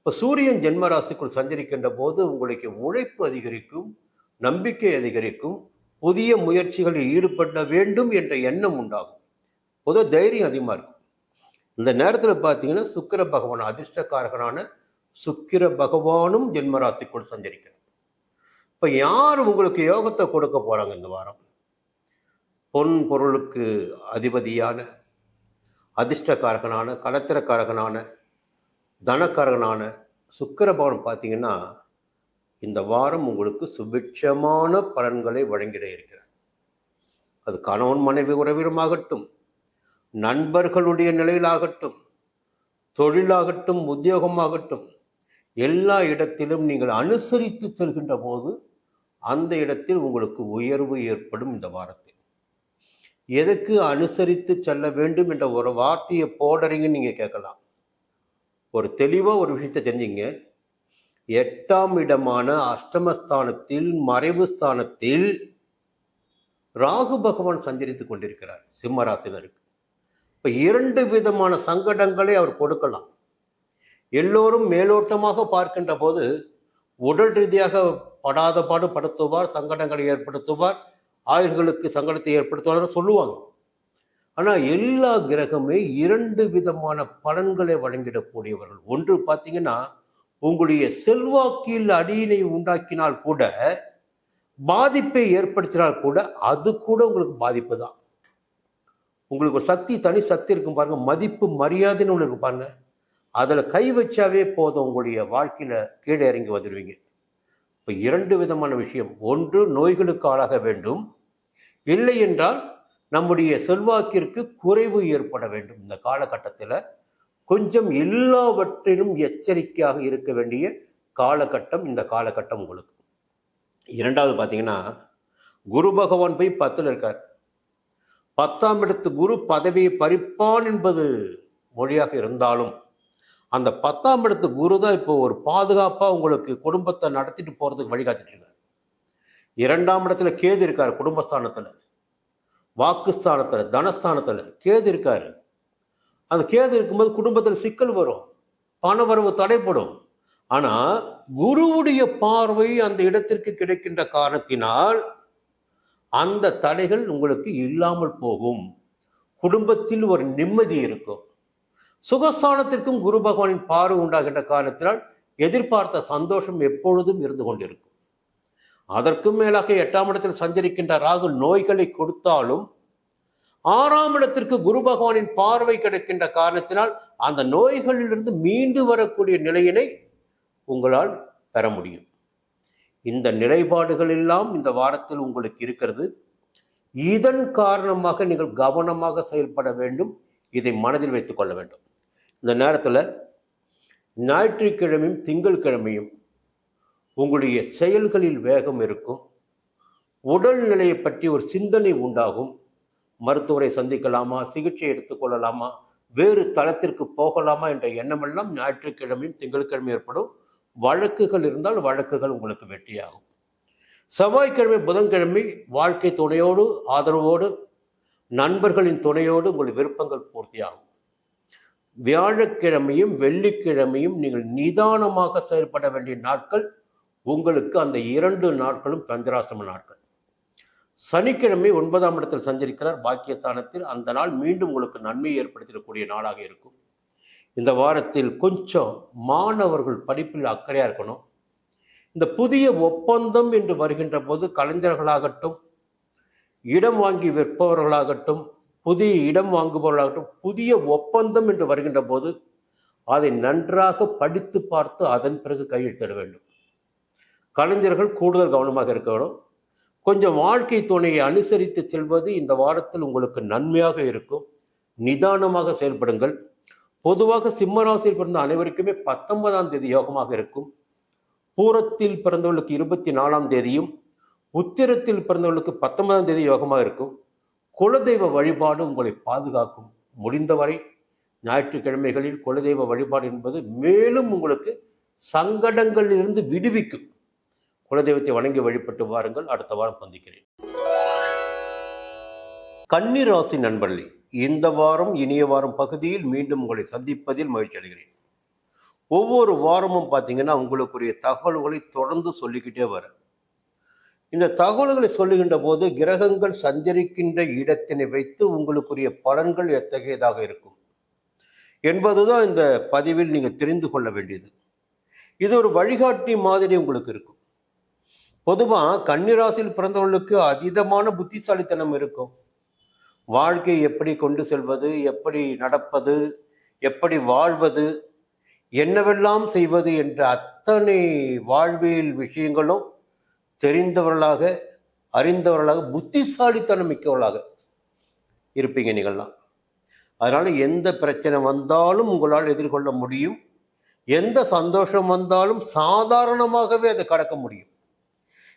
இப்போ சூரியன் ஜென்ம ராசிக்குள் சஞ்சரிக்கின்ற போது உங்களுக்கு உழைப்பு அதிகரிக்கும், நம்பிக்கை அதிகரிக்கும், புதிய முயற்சிகளில் ஈடுபட வேண்டும் என்ற எண்ணம் உண்டாகும். பொதுவாக தைரியம் அதிகமாக இருக்கும். இந்த நேரத்தில் பார்த்தீங்கன்னா சுக்கிர பகவான், அதிர்ஷ்டக்காரகனான சுக்கிர பகவானும் ஜென்ம ராசிக்குள் சஞ்சரிக்கிறார். இப்போ யார் உங்களுக்கு யோகத்தை கொடுக்க போறாங்க இந்த வாரம்? பொன் பொருளுக்கு அதிபதியான, அதிர்ஷ்டக்காரகனான, கலத்திரக்காரகனான, தனக்காரகனான சுக்கிர பகவான் பார்த்தீங்கன்னா இந்த வாரம் உங்களுக்கு சுபிட்சமான பலன்களை வழங்கிட இருக்கிறார். அது கணவன் மனைவி உறவிலுமாகட்டும், நண்பர்களுடைய நிலையிலாகட்டும், தொழிலாகட்டும், உத்தியோகமாகட்டும், எல்லா இடத்திலும் நீங்கள் அனுசரித்து செல்கின்ற போது அந்த இடத்தில் உங்களுக்கு உயர்வு ஏற்படும். இந்த வாரத்தில் எதுக்கு அனுசரித்து செல்ல வேண்டும் என்ற ஒரு வார்த்தையை போடுறீங்கன்னு நீங்க கேட்கலாம். ஒரு தெளிவா ஒரு விஷயத்தை தெரிஞ்சுங்க. 8ஆம் இடமான அஷ்டமஸ்தானத்தில், மறைவு ஸ்தானத்தில் ராகு பகவான் சஞ்சரித்துக் கொண்டிருக்கிறார் சிம்ம ராசினருக்கு. இப்ப 2 விதமான சங்கடங்களை அவர் கொடுக்கலாம். எல்லோரும் மேலோட்டமாக பார்க்கின்ற போது உடல் ரீதியாக படாத பாடு படுத்துவார், சங்கடங்களை ஏற்படுத்துவார், ஆயுள்களுக்கு சங்கடத்தை ஏற்படுத்துவார் சொல்லுவாங்க. ஆனால் எல்லா கிரகமே 2 விதமான பலன்களை வழங்கிடக்கூடியவர்கள். ஒன்று பார்த்தீங்கன்னா, உங்களுடைய செல்வாக்கில் அடியினை உண்டாக்கினால் கூட, பாதிப்பை ஏற்படுத்தினால் கூட, அது கூட உங்களுக்கு பாதிப்பு தான். உங்களுக்கு ஒரு சக்தி, தனி சக்தி இருக்கும் பாருங்க, மதிப்பு மரியாதைன்னு ஒன்று இருக்கும் பாருங்க, அதில் கை வச்சாவே போதும் உங்களுடைய வாழ்க்கையில கீழே இறங்கி வந்துடுவீங்க. இப்போ 2 விதமான விஷயம். ஒன்று, நோய்களுக்கு ஆளாக வேண்டும், இல்லை என்றால் நம்முடைய செல்வாக்கிற்கு குறைவு ஏற்பட வேண்டும். இந்த காலகட்டத்தில் கொஞ்சம் எல்லாவற்றிலும் எச்சரிக்கையாக இருக்க வேண்டிய காலகட்டம் இந்த காலகட்டம் உங்களுக்கு. 2வது பார்த்தீங்கன்னா, குரு பகவான் போய் 10ல் இருக்கார். 10ஆம் இடத்து குரு பதவியை பறிப்பான் என்பது மொழியாக இருந்தாலும், அந்த 10ஆம் இடத்து குரு தான் இப்போ ஒரு பாதுகாப்பா உங்களுக்கு குடும்பத்தை நடத்திட்டு போறதுக்கு வழிகாட்டிட்டு இருக்காரு. 2ஆம் இடத்துல கேது இருக்காரு, குடும்பஸ்தானத்துல, வாக்குஸ்தானத்துல, தனஸ்தானத்துல கேது இருக்காரு. அந்த கேது இருக்கும்போது குடும்பத்தில் சிக்கல் வரும், பணவரவு தடைப்படும். ஆனா குருவுடைய பார்வை அந்த இடத்திற்கு கிடைக்கின்ற காரணத்தினால் அந்த தடைகள் உங்களுக்கு இல்லாமல் போகும். குடும்பத்தில் ஒரு நிம்மதி இருக்கும். சுகஸ்தானத்திற்கும் குரு பகவானின் பார்வை உண்டாகின்ற காரணத்தினால் எதிர்பார்த்த சந்தோஷம் எப்பொழுதும் இருந்து கொண்டிருக்கும். அதற்கும் மேலாக 8ஆம் இடத்தில் சஞ்சரிக்கின்ற ராகு நோய்களை கொடுத்தாலும், 6ஆம் இடத்திற்கு குரு பகவானின் பார்வை கிடைக்கின்ற காரணத்தினால் அந்த நோய்களிலிருந்து மீண்டு வரக்கூடிய நிலையினை உங்களால் பெற முடியும். இந்த நிலைப்பாடுகள் எல்லாம் இந்த வாரத்தில் உங்களுக்கு இருக்கிறது. இதன் காரணமாக நீங்கள் கவனமாக செயல்பட வேண்டும். இதை மனதில் வைத்துக் கொள்ள வேண்டும். இந்த நேரத்தில் ஞாயிற்றுக்கிழமையும் திங்கட்கிழமையும் உங்களுடைய செயல்களில் வேகம் இருக்கும். உடல்நிலையை பற்றி ஒரு சிந்தனை உண்டாகும். மருத்துவரை சந்திக்கலாமா, சிகிச்சை எடுத்துக்கொள்ளலாமா, வேறு தளத்திற்கு போகலாமா என்ற எண்ணமெல்லாம் ஞாயிற்றுக்கிழமையும் திங்கட்கிழமையும் ஏற்படும். வழக்குகள் இருந்தால் வழக்குகள் உங்களுக்கு வெற்றியாகும். செவ்வாய்க்கிழமை, புதன்கிழமை வாழ்க்கை துணையோடு, ஆதரவோடு, நண்பர்களின் துணையோடு உங்கள் விருப்பங்கள் பூர்த்தியாகும். வியாழக்கிழமையும் வெள்ளிக்கிழமையும் நீங்கள் நிதானமாக செயல்பட வேண்டிய நாட்கள். உங்களுக்கு அந்த 2 நாட்களும் சந்திராஷ்டம நாட்கள். சனிக்கிழமை 9ஆம் இடத்தில் சஞ்சரிக்கிறார் பாக்கியஸ்தானத்தில். அந்த நாள் மீண்டும் உங்களுக்கு நன்மையை ஏற்படுத்தக்கூடிய நாளாக இருக்கும். இந்த வாரத்தில் கொஞ்சம் மாணவர்கள் படிப்பில் அக்கறையா இருக்கணும். இந்த புதிய ஒப்பந்தம் என்று வருகின்ற போது கலைஞர்களாகட்டும், இடம் வாங்கி விற்பவர்களாகட்டும், புதிய இடம் வாங்குபவர்களாகட்டும், புதிய ஒப்பந்தம் என்று வருகின்ற போது அதை நன்றாக படித்து பார்த்து அதன் பிறகு கையெழுத்திட வேண்டும். கலைஞர்கள் கூடுதல் கவனமாக இருக்க வேண்டும். கொஞ்சம் வாழ்க்கை துணையை அனுசரித்து செல்வது இந்த வாரத்தில் உங்களுக்கு நன்மையாக இருக்கும். நிதானமாக செயல்படுங்கள். பொதுவாக சிம்மராசியில் பிறந்த அனைவருக்குமே 19ஆம் தேதி யோகமாக இருக்கும். பூரத்தில் பிறந்தவர்களுக்கு 24ஆம் தேதியும், உத்திரத்தில் பிறந்தவர்களுக்கு 19ஆம் தேதி யோகமாக இருக்கும். குலதெய்வ வழிபாடு உங்களை பாதுகாக்கும். முடிந்தவரை ஞாயிற்றுக்கிழமைகளில் குலதெய்வ வழிபாடு என்பது மேலும் உங்களுக்கு சங்கடங்களிலிருந்து விடுவிக்கும். குலதெய்வத்தை வணங்கி வழிபட்டு வாருங்கள். அடுத்த வாரம் சந்திக்கிறேன். கன்னி ராசி நண்பர்களே, இந்த வாரம் இனிய வாரம் பகுதியில் மீண்டும் உங்களை சந்திப்பதில் மகிழ்ச்சி அடைகிறேன். ஒவ்வொரு வாரமும் பார்த்தீங்கன்னா உங்களுக்குரிய தகவல்களை தொடர்ந்து சொல்லிக்கிட்டே வர. இந்த தகவல்களை சொல்லுகின்ற போது கிரகங்கள் சஞ்சரிக்கின்ற இடத்தினை வைத்து உங்களுக்குரிய பலன்கள் எத்தகையதாக இருக்கும் என்பதுதான் இந்த பதிவில் நீங்கள் தெரிந்து கொள்ள வேண்டியது. இது ஒரு வழிகாட்டி மாதிரி உங்களுக்கு இருக்கும். பொதுவாக கன்னிராசியில் பிறந்தவர்களுக்கு அதீதமான புத்திசாலித்தனம் இருக்கும். வாழ்க்கையை எப்படி கொண்டு செல்வது, எப்படி நடப்பது, எப்படி வாழ்வது, என்னவெல்லாம் செய்வது என்ற அத்தனை வாழ்வியல் விஷயங்களும் தெரிந்தவர்களாக, அறிந்தவர்களாக, புத்திசாலித்தனம் மிக்கவர்களாக இருப்பீங்க நீங்கள்லாம். அதனால எந்த பிரச்சனை வந்தாலும் உங்களால் எதிர்கொள்ள முடியும். எந்த சந்தோஷம் வந்தாலும் சாதாரணமாகவே அதை கடக்க முடியும்.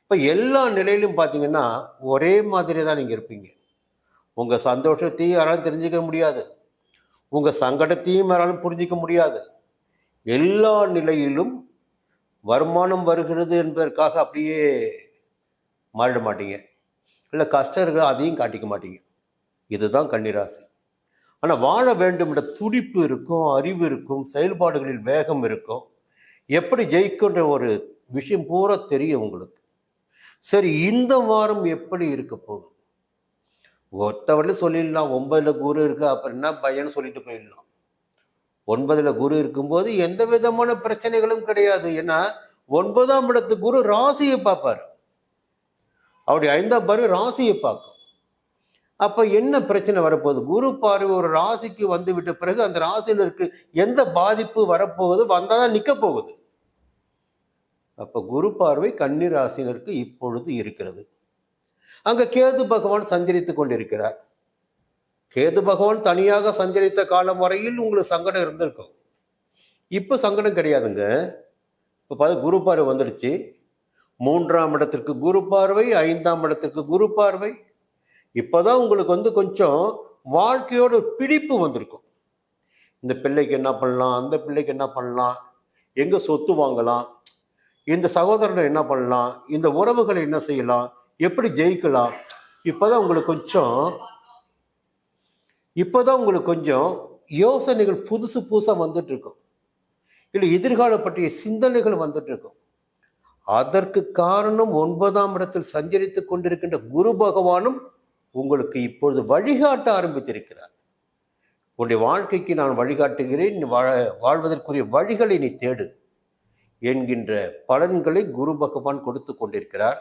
இப்போ எல்லா நிலையிலும் பார்த்தீங்கன்னா ஒரே மாதிரி தான் நீங்கள் இருப்பீங்க. உங்கள் சந்தோஷத்தையும் யாராலும் தெரிஞ்சுக்க முடியாது, உங்கள் சங்கடத்தையும் யாராலும் புரிஞ்சிக்க முடியாது. எல்லா நிலையிலும் வருமானம் வருகிறது என்பதற்காக அப்படியே மாறிட மாட்டீங்க. இல்லை கஷ்டம் இருக்கிற அதையும் காட்டிக்க மாட்டீங்க. இதுதான் கன்னிராசி. ஆனால் வாழ வேண்டும் என்ற துடிப்பு இருக்கும், அறிவு இருக்கும், செயல்பாடுகளில் வேகம் இருக்கும். எப்படி ஜெயிக்கின்ற ஒரு விஷயம் பூரா தெரியும் உங்களுக்கு. சரி, இந்த வாரம் எப்படி இருக்க போகுது? ஒருத்தவரை சொல்லிடலாம் 9ல் குரு இருக்கு, அப்புறம் என்ன பையன் சொல்லிட்டு போயிடலாம். 9ல் குரு இருக்கும்போது எந்த விதமான பிரச்சனைகளும் கிடையாது. ஏன்னா 9ஆம் இடத்து குரு ராசியை பார்ப்பார். அவருடைய 5ஆம் பார்வை ராசியை பார்க்கும். அப்ப என்ன பிரச்சனை வரப்போகுது? குரு பார்வை ஒரு ராசிக்கு வந்து விட்ட பிறகு அந்த ராசியினருக்கு எந்த பாதிப்பு வரப்போகுது, வந்தாதான் நிக்க போகுது. அப்ப குரு பார்வை கன்னி ராசினருக்கு இப்பொழுது இருக்கிறது. அங்க கேது பகவான் சஞ்சரித்துக் கொண்டிருக்கிறார். கேது பகவான் தனியாக சஞ்சரித்த காலம் வரையில் உங்களுக்கு சங்கடம் இருந்திருக்கும். இப்ப சங்கடம் கிடையாதுங்க. இப்ப குரு பார்வை வந்துடுச்சு. 3ஆம் இடத்திற்கு குரு பார்வை, 5ஆம் இடத்திற்கு குரு பார்வை. இப்பதான் உங்களுக்கு கொஞ்சம் வாழ்க்கையோட பிடிப்பு வந்திருக்கும். இந்த பிள்ளைக்கு என்ன பண்ணலாம், அந்த பிள்ளைக்கு என்ன பண்ணலாம், எங்க சொத்து வாங்கலாம், இந்த சகோதரனை என்ன பண்ணலாம், இந்த உறவுகளை என்ன செய்யலாம், எப்படி ஜெயிக்கலாம். இப்பதான் உங்களுக்கு கொஞ்சம் யோசனைகள் புதுசு புதுசா வந்துட்டு இருக்கும். இல்லை எதிர்கால பற்றிய சிந்தனைகள் வந்துட்டு இருக்கும். அதற்கு காரணம் 9ஆம் இடத்தில் சஞ்சரித்துக் கொண்டிருக்கின்ற குரு பகவானும் உங்களுக்கு இப்பொழுது வழிகாட்ட ஆரம்பித்திருக்கிறார். உன்னுடைய வாழ்க்கைக்கு நான் வழிகாட்டுகிறேன், வாழ்வதற்குரிய வழிகளை நீ தேடு என்கின்ற பலன்களை குரு பகவான் கொடுத்து கொண்டிருக்கிறார்.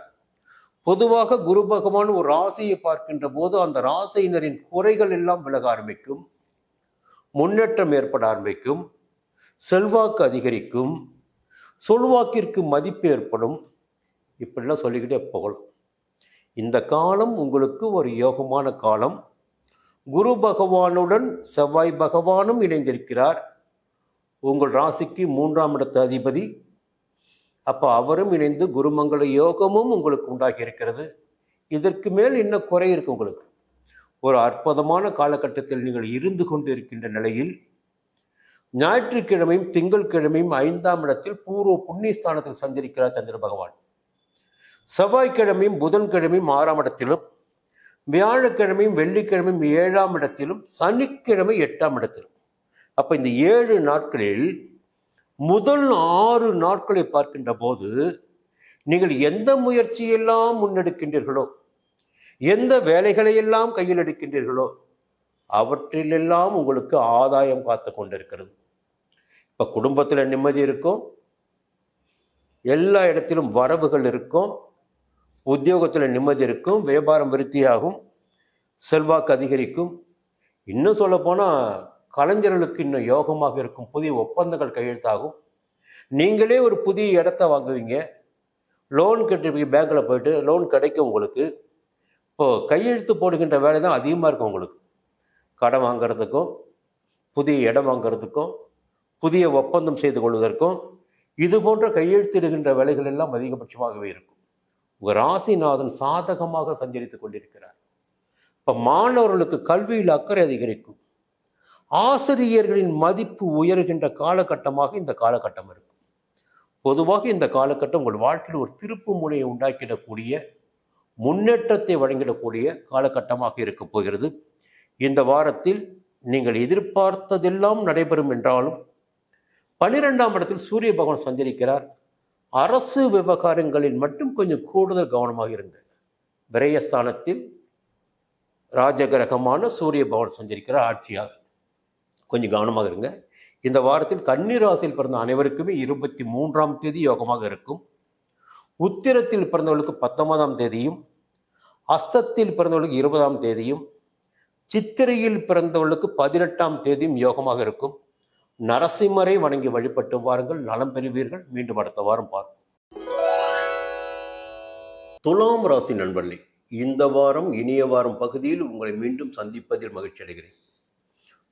பொதுவாக குரு பகவான் ஒரு ராசியை பார்க்கின்ற போது அந்த ராசியினரின் குறைகள் எல்லாம் விலக ஆரம்பிக்கும், முன்னேற்றம் ஏற்பட ஆரம்பிக்கும், செல்வாக்கு அதிகரிக்கும், சொல்வாக்கிற்கு மதிப்பு ஏற்படும். இப்படிலாம் சொல்லிக்கிட்டே போகலாம். இந்த காலம் உங்களுக்கு ஒரு யோகமான காலம். குரு பகவானுடன் செவ்வாய் பகவானும் இணைந்திருக்கிறார். உங்கள் ராசிக்கு 3ஆம் இடத்து அதிபதி. அப்ப அவரும் இணைந்து குருமங்கள யோகமும் உங்களுக்கு உண்டாகி இருக்கிறது. இதற்கு மேல் என்ன குறை இருக்கு உங்களுக்கு? ஒரு அற்புதமான காலகட்டத்தில் நீங்கள் இருந்து கொண்டு இருக்கின்ற நிலையில் ஞாயிற்றுக்கிழமையும் திங்கட்கிழமையும் 5ஆம் இடத்தில் பூர்வ புண்ணியஸ்தானத்தில் சஞ்சரிக்கிறார் சந்திர பகவான். செவ்வாய்க்கிழமையும் புதன்கிழமையும் 6ஆம் இடத்திலும், வியாழக்கிழமையும் வெள்ளிக்கிழமையும் 7ஆம் இடத்திலும், சனிக்கிழமை 8ஆம் இடத்திலும். அப்ப இந்த 7 நாட்களில் முதல் 6 நாட்களை பார்க்கின்ற போது நீங்கள் எந்த முயற்சியெல்லாம் முன்னெடுக்கின்றீர்களோ, எந்த வேலைகளை எல்லாம் கையில் எடுக்கின்றீர்களோ அவற்றிலெல்லாம் உங்களுக்கு ஆதாயம் காத்து கொண்டிருக்கிறது. இப்ப குடும்பத்துல நிம்மதி இருக்கும், எல்லா இடத்திலும் வரவுகள் இருக்கும், உத்தியோகத்தில் நிம்மதி இருக்கும், வியாபாரம் விருத்தியாகும், செல்வாக்கு அதிகரிக்கும். இன்னும் சொல்ல போனா கலைஞர்களுக்கு இன்னும் யோகமாக இருக்கும். புதிய ஒப்பந்தங்கள் கையெழுத்தாகும். நீங்களே ஒரு புதிய இடத்த வாங்குவீங்க. லோன் கட்டிருப்பீங்க, பேங்க்ல போயிட்டு லோன் கிடைக்கும் உங்களுக்கு. இப்போ கையெழுத்து போடுகின்ற வேலை தான் அதிகமாக இருக்கும் உங்களுக்கு. கடன் வாங்கிறதுக்கும், புதிய இடம் வாங்கிறதுக்கும், புதிய ஒப்பந்தம் செய்து கொள்வதற்கும், இது போன்ற கையெழுத்திடுகின்ற வேலைகள் எல்லாம் அதிகபட்சமாகவே இருக்கும். உங்கள் ராசிநாதன் சாதகமாக சஞ்சரித்துக் கொண்டிருக்கிறார். இப்போ மாணவர்களுக்கு கல்வியில் அக்கறை அதிகரிக்கும். ஆசிரியர்களின் மதிப்பு உயர்கின்ற காலகட்டமாக இந்த காலகட்டம் இருக்கும். பொதுவாக இந்த காலகட்டம் உங்கள் வாழ்க்கையில் ஒரு திருப்பு முனையை உண்டாக்கிடக்கூடிய, முன்னேற்றத்தை வழங்கிடக்கூடிய காலகட்டமாக இருக்க போகிறது. இந்த வாரத்தில் நீங்கள் எதிர்பார்த்ததெல்லாம் நடைபெறும் என்றாலும் 12ஆம் இடத்தில் சூரிய பகவான் சஞ்சரிக்கிறார். அரசு விவகாரங்களில் மட்டும் கொஞ்சம் கூடுதல் கவனமாக இருங்க. விரயஸ்தானத்தில் ராஜகிரகமான சூரிய பகவான் சஞ்சரிக்கிறார் ஆட்சியாக. கொஞ்சம் கவனமாக இருங்க. இந்த வாரத்தில் கன்னி ராசியில் பிறந்த அனைவருக்குமே 23ஆம் தேதி யோகமாக இருக்கும். உத்திரத்தில் பிறந்தவர்களுக்கு 19ஆம் தேதியும், அஸ்தத்தில் பிறந்தவர்களுக்கு 20ஆம் தேதியும், சித்திரையில் பிறந்தவர்களுக்கு 18ஆம் தேதியும் யோகமாக இருக்கும். நரசிம்மரை வணங்கி வழிபட்டு வாருங்கள், நலம் பெறுவீர்கள். மீண்டும் அடுத்த வாரம் பார்ப்போம். துலாம் ராசி நண்பர்களே, இந்த வாரம் இனிய வாரம் பகுதியில் உங்களை மீண்டும் சந்திப்பதில் மகிழ்ச்சி அடைகிறேன்.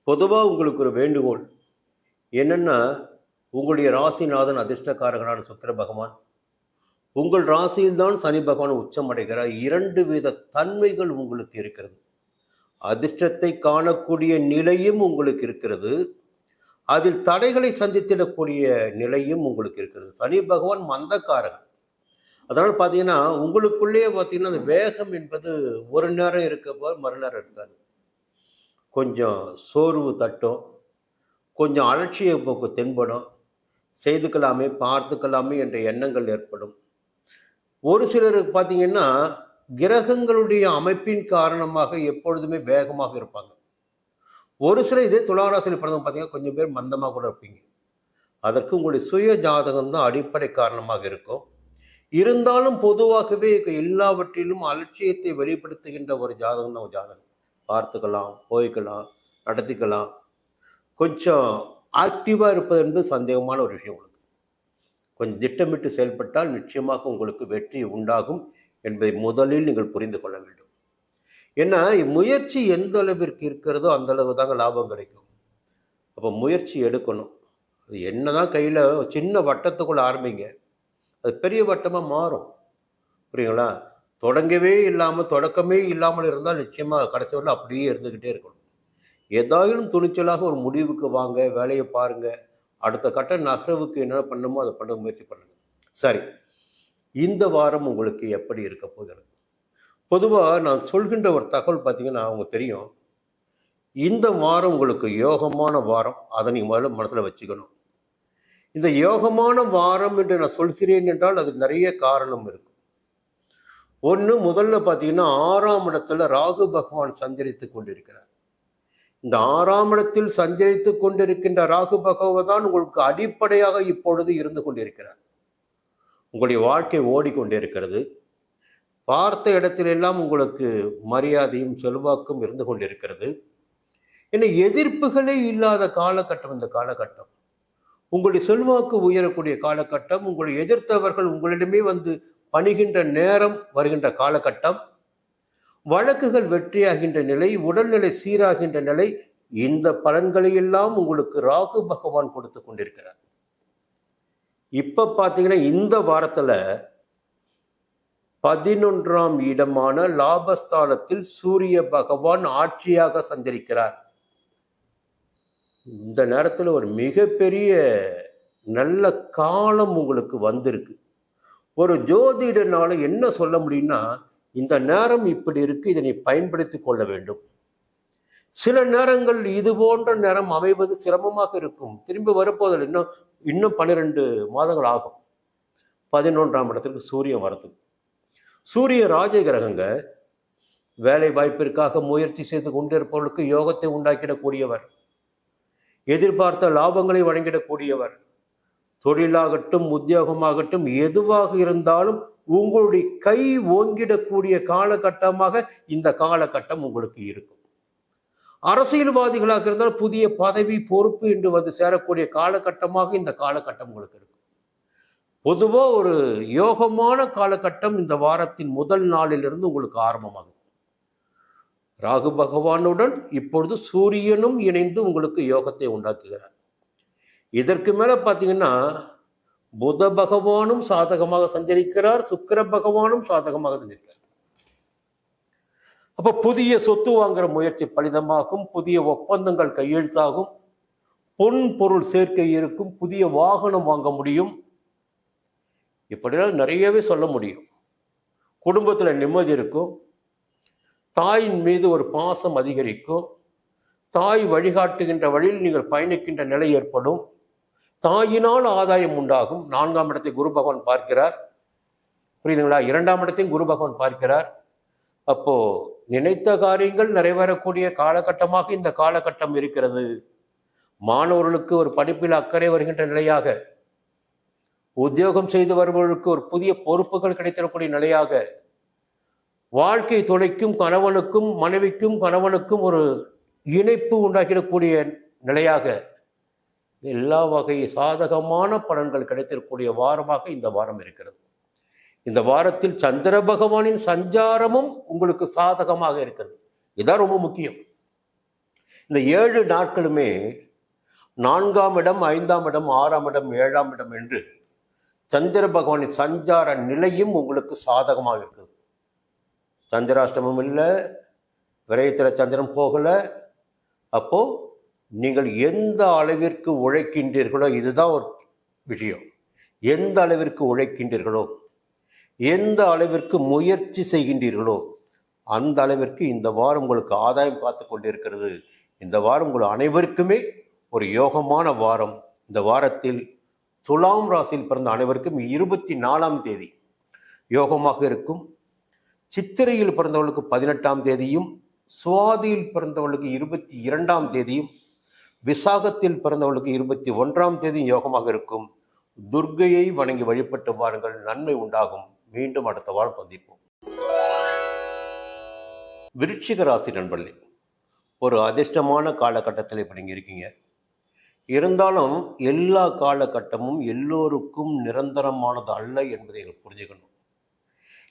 பொதுவாக உங்களுக்கு ஒரு வேண்டுகோள் என்னன்னா, உங்களுடைய ராசிநாதன் அதிர்ஷ்டக்காரகனான சுக்கிர பகவான், உங்கள் ராசியில்தான் சனி பகவான் உச்சம் அடைகிறார். 2 வித தன்மைகள் உங்களுக்கு இருக்கிறது. அதிர்ஷ்டத்தை காணக்கூடிய நிலையும் உங்களுக்கு இருக்கிறது, அதில் தடைகளை சந்தித்திடக்கூடிய நிலையும் உங்களுக்கு இருக்கிறது. சனி பகவான் மந்தக்காரகன். அதனால் பார்த்தீங்கன்னா உங்களுக்குள்ளேயே பார்த்தீங்கன்னா அந்த வேகம் என்பது ஒரு நேரம் இருக்க மறுநேரம் இருக்காது. கொஞ்சம் சோர்வு தட்டும், கொஞ்சம் அலட்சிய போக்கு தென்படும், செய்துக்கலாமே பார்த்துக்கலாமே என்ற எண்ணங்கள் ஏற்படும். ஒரு சிலருக்கு பார்த்தீங்கன்னா கிரகங்களுடைய அமைப்பின் காரணமாக எப்பொழுதுமே வேகமாக இருப்பாங்க. ஒரு சிலர் இதே துளாராசியில் பிறந்தவங்க பார்த்தீங்கன்னா கொஞ்சம் பேர் மந்தமாக கூட இருப்பீங்க. அதற்கு உங்களுடைய சுய ஜாதகம் தான் அடிப்படை காரணமாக இருக்கும். இருந்தாலும் பொதுவாகவே எல்லாவற்றிலும் அலட்சியத்தை வெளிப்படுத்துகின்ற ஒரு ஜாதகம் தான் ஒரு ஜாதகம். பார்த்துக்கலாம், போய்க்கலாம், நடத்திக்கலாம். கொஞ்சம் ஆக்டிவாக இருப்பது என்பது சந்தேகமான ஒரு விஷயம். உங்களுக்கு கொஞ்சம் திட்டமிட்டு செயல்பட்டால் நிச்சயமாக உங்களுக்கு வெற்றி உண்டாகும் என்பதை முதலில் நீங்கள் புரிந்து கொள்ள வேண்டும். ஏன்னா முயற்சி எந்த அளவிற்கு இருக்கிறதோ அந்த அளவு தாங்க லாபம் கிடைக்கும். அப்போ முயற்சி எடுக்கணும். அது என்னதான் கையில் சின்ன வட்டத்துக்குள்ள ஆரம்பிங்க, அது பெரிய வட்டமாக மாறும். புரியுங்களா? தொடக்கமே இல்லாமல் இருந்தால் நிச்சயமாக கடைசி வரல அப்படியே இருந்துக்கிட்டே இருக்கணும். ஏதாயிலும் துணிச்சலாக ஒரு முடிவுக்கு வாங்க, வேலையை பாருங்க, அடுத்த கட்ட நகர்வுக்கு என்ன பண்ணணுமோ அதை பண்ண முயற்சி பண்ணுங்க. சரி, இந்த வாரம் உங்களுக்கு எப்படி இருக்க போகிறது? பொதுவாக நான் சொல்கின்ற ஒரு தகவல் பார்த்தீங்கன்னா அவங்க தெரியும். இந்த வாரம் உங்களுக்கு யோகமான வாரம். அதை நீங்கள் முதல்ல மனசில் வச்சுக்கணும். இந்த யோகமான வாரம் என்று நான் சொல்கிறேன் என்றால் அது நிறைய காரணம் இருக்கு. ஒன்று, முதல்ல பார்த்தீங்கன்னா 6ஆம் இடத்துல ராகு பகவான் சஞ்சரித்து கொண்டிருக்கிறார். இந்த 6ஆம் இடத்தில் சஞ்சரித்து கொண்டிருக்கின்ற ராகு பகவான் தான் உங்களுக்கு அடிப்படையாக இப்பொழுது இருந்து கொண்டிருக்கிறார். உங்களுடைய வாழ்க்கை ஓடிக்கொண்டிருக்கிறது. பார்த்த இடத்திலெல்லாம் உங்களுக்கு மரியாதையும் செல்வாக்கும் இருந்து கொண்டிருக்கிறது. ஏன்னா எதிர்ப்புகளே இல்லாத காலகட்டம் இந்த காலகட்டம். உங்களுடைய செல்வாக்கு உயரக்கூடிய காலகட்டம். உங்களை எதிர்த்தவர்கள் உங்களிடமே வந்து பணிகின்ற நேரம் வருகின்ற காலகட்டம். வழக்குகள் வெற்றியாகின்ற நிலை, உடல்நிலை சீராகின்ற நிலை. இந்த பலன்களை எல்லாம் உங்களுக்கு ராகு பகவான் கொடுத்து கொண்டிருக்கிறார். இப்ப பாத்தீங்கன்னா இந்த வாரத்துல 11ஆம் இடமான லாபஸ்தானத்தில் சூரிய பகவான் ஆட்சியாக சஞ்சரிக்கிறார். இந்த நேரத்தில் ஒரு மிகப்பெரிய நல்ல காலம் உங்களுக்கு வந்திருக்கு. ஒரு ஜோதிடனால என்ன சொல்ல முடியும்னா, இந்த நேரம் இப்படி இருக்கு, இதனை பயன்படுத்தி கொள்ள வேண்டும். சில நேரங்கள் இது போன்ற நேரம் அமைவது சிரமமாக இருக்கும். திரும்பி வரப்போதில் இன்னும் 12 மாதங்கள் ஆகும் 11ஆம் இடத்திற்கு சூரியன் வரதுக்கு. சூரிய ராஜ கிரகங்க. வேலை வாய்ப்பிற்காக முயற்சி செய்து கொண்டிருப்பவர்களுக்கு யோகத்தை உண்டாக்கிடக்கூடியவர், எதிர்பார்த்த லாபங்களை வழங்கிடக்கூடியவர். தொழிலாகட்டும் உத்தியோகமாகட்டும் எதுவாக இருந்தாலும் உங்களுடைய கை ஓங்கிடக்கூடிய காலகட்டமாக இந்த காலகட்டம் உங்களுக்கு இருக்கும். அரசியல்வாதிகளாக இருந்தால் புதிய பதவி பொறுப்பு என்று வந்து சேரக்கூடிய காலகட்டமாக இந்த காலகட்டம் உங்களுக்கு இருக்கும். பொதுவாக ஒரு யோகமான காலகட்டம் இந்த வாரத்தின் முதல் நாளிலிருந்து உங்களுக்கு ஆரம்பமாகும். ராகு பகவானுடன் இப்பொழுது சூரியனும் இணைந்து உங்களுக்கு யோகத்தை உண்டாக்குகிறார். இதற்கு மேல பார்த்தீங்கன்னா புத பகவானும் சாதகமாக சஞ்சரிக்கிறார், சுக்கிர பகவானும் சாதகமாக சஞ்சரிக்கிறார். அப்ப புதிய சொத்து வாங்குற முயற்சி பலிதமாகும், புதிய ஒப்பந்தங்கள் கையெழுத்தாகும், பொன் பொருள் சேர்க்கை இருக்கும், புதிய வாகனம் வாங்க முடியும். இப்படிலாம் நிறையவே சொல்ல முடியும். குடும்பத்துல நிம்மதி இருக்கும், தாயின் மீது ஒரு பாசம் அதிகரிக்கும், தாய் வழிகாட்டுகின்ற வழியில் நீங்கள் பயணிக்கின்ற நிலை ஏற்படும், தாயினால் ஆதாயம் உண்டாகும். 4ஆம் இடத்தை குரு பகவான் பார்க்கிறார். புரியுதுங்களா? 2ஆம் இடத்தையும் குரு பகவான் பார்க்கிறார். அப்போ நினைத்த காரியங்கள் நிறைவேறக்கூடிய காலகட்டமாக இந்த காலகட்டம் இருக்கிறது. மாணவர்களுக்கு ஒரு படிப்பில் அக்கறை வருகின்ற நிலையாக, உத்தியோகம் செய்து வருபவர்களுக்கு ஒரு புதிய பொறுப்புகள் கிடைத்திடக்கூடிய நிலையாக, வாழ்க்கை துணைக்கும் கணவனுக்கும் மனைவிக்கும் கணவனுக்கும் ஒரு இணைப்பு உண்டாகிடக்கூடிய நிலையாக, எல்லா வகை சாதகமான பலன்கள் கிடைத்திருக்கக்கூடிய வாரமாக இந்த வாரம் இருக்கிறது. இந்த வாரத்தில் சந்திர பகவானின் சஞ்சாரமும் உங்களுக்கு சாதகமாக இருக்கிறது. இதுதான் ரொம்ப முக்கியம். இந்த 7 நாட்களுமே 4ஆம் இடம், 5ஆம் இடம், 6ஆம் இடம், 7ஆம் இடம் என்று சந்திர பகவானின் சஞ்சார நிலையும் உங்களுக்கு சாதகமாக இருக்குது. சந்திராஷ்டமம் இல்லை, விரயத்தில் சந்திரன் போகல. அப்போ நீங்கள் எந்த அளவிற்கு உழைக்கின்றீர்களோ, இதுதான் ஒரு விஷயம், எந்த அளவிற்கு உழைக்கின்றீர்களோ, எந்த அளவிற்கு முயற்சி செய்கின்றீர்களோ, அந்த அளவிற்கு இந்த வாரம் உங்களுக்கு ஆதாயம் காத்து கொண்டிருக்கிறது. இந்த வாரம் உங்கள் அனைவருக்குமே ஒரு யோகமான வாரம். இந்த வாரத்தில் துலாம் ராசியில் பிறந்த அனைவருக்கும் 24ஆம் தேதி யோகமாக இருக்கும். சித்திரையில் பிறந்தவர்களுக்கு 18ஆம் தேதியும், சுவாதியில் பிறந்தவர்களுக்கு 22ஆம் தேதியும், விசாகத்தில் பிறந்தவர்களுக்கு 21ஆம் தேதியும் யோகமாக இருக்கும். துர்க்கையை வணங்கி வழிபட்டு வாருங்கள், நன்மை உண்டாகும். மீண்டும் அடுத்த வாரம் சந்திப்போம். விருச்சிக ராசி நண்பர்களே, ஒரு அதிர்ஷ்டமான காலகட்டத்தில் இப்போ நீங்கள் இருக்கீங்க. இருந்தாலும் எல்லா காலகட்டமும் எல்லோருக்கும் நிரந்தரமானது அல்ல என்பதை நீங்கள் புரிஞ்சுக்கணும்.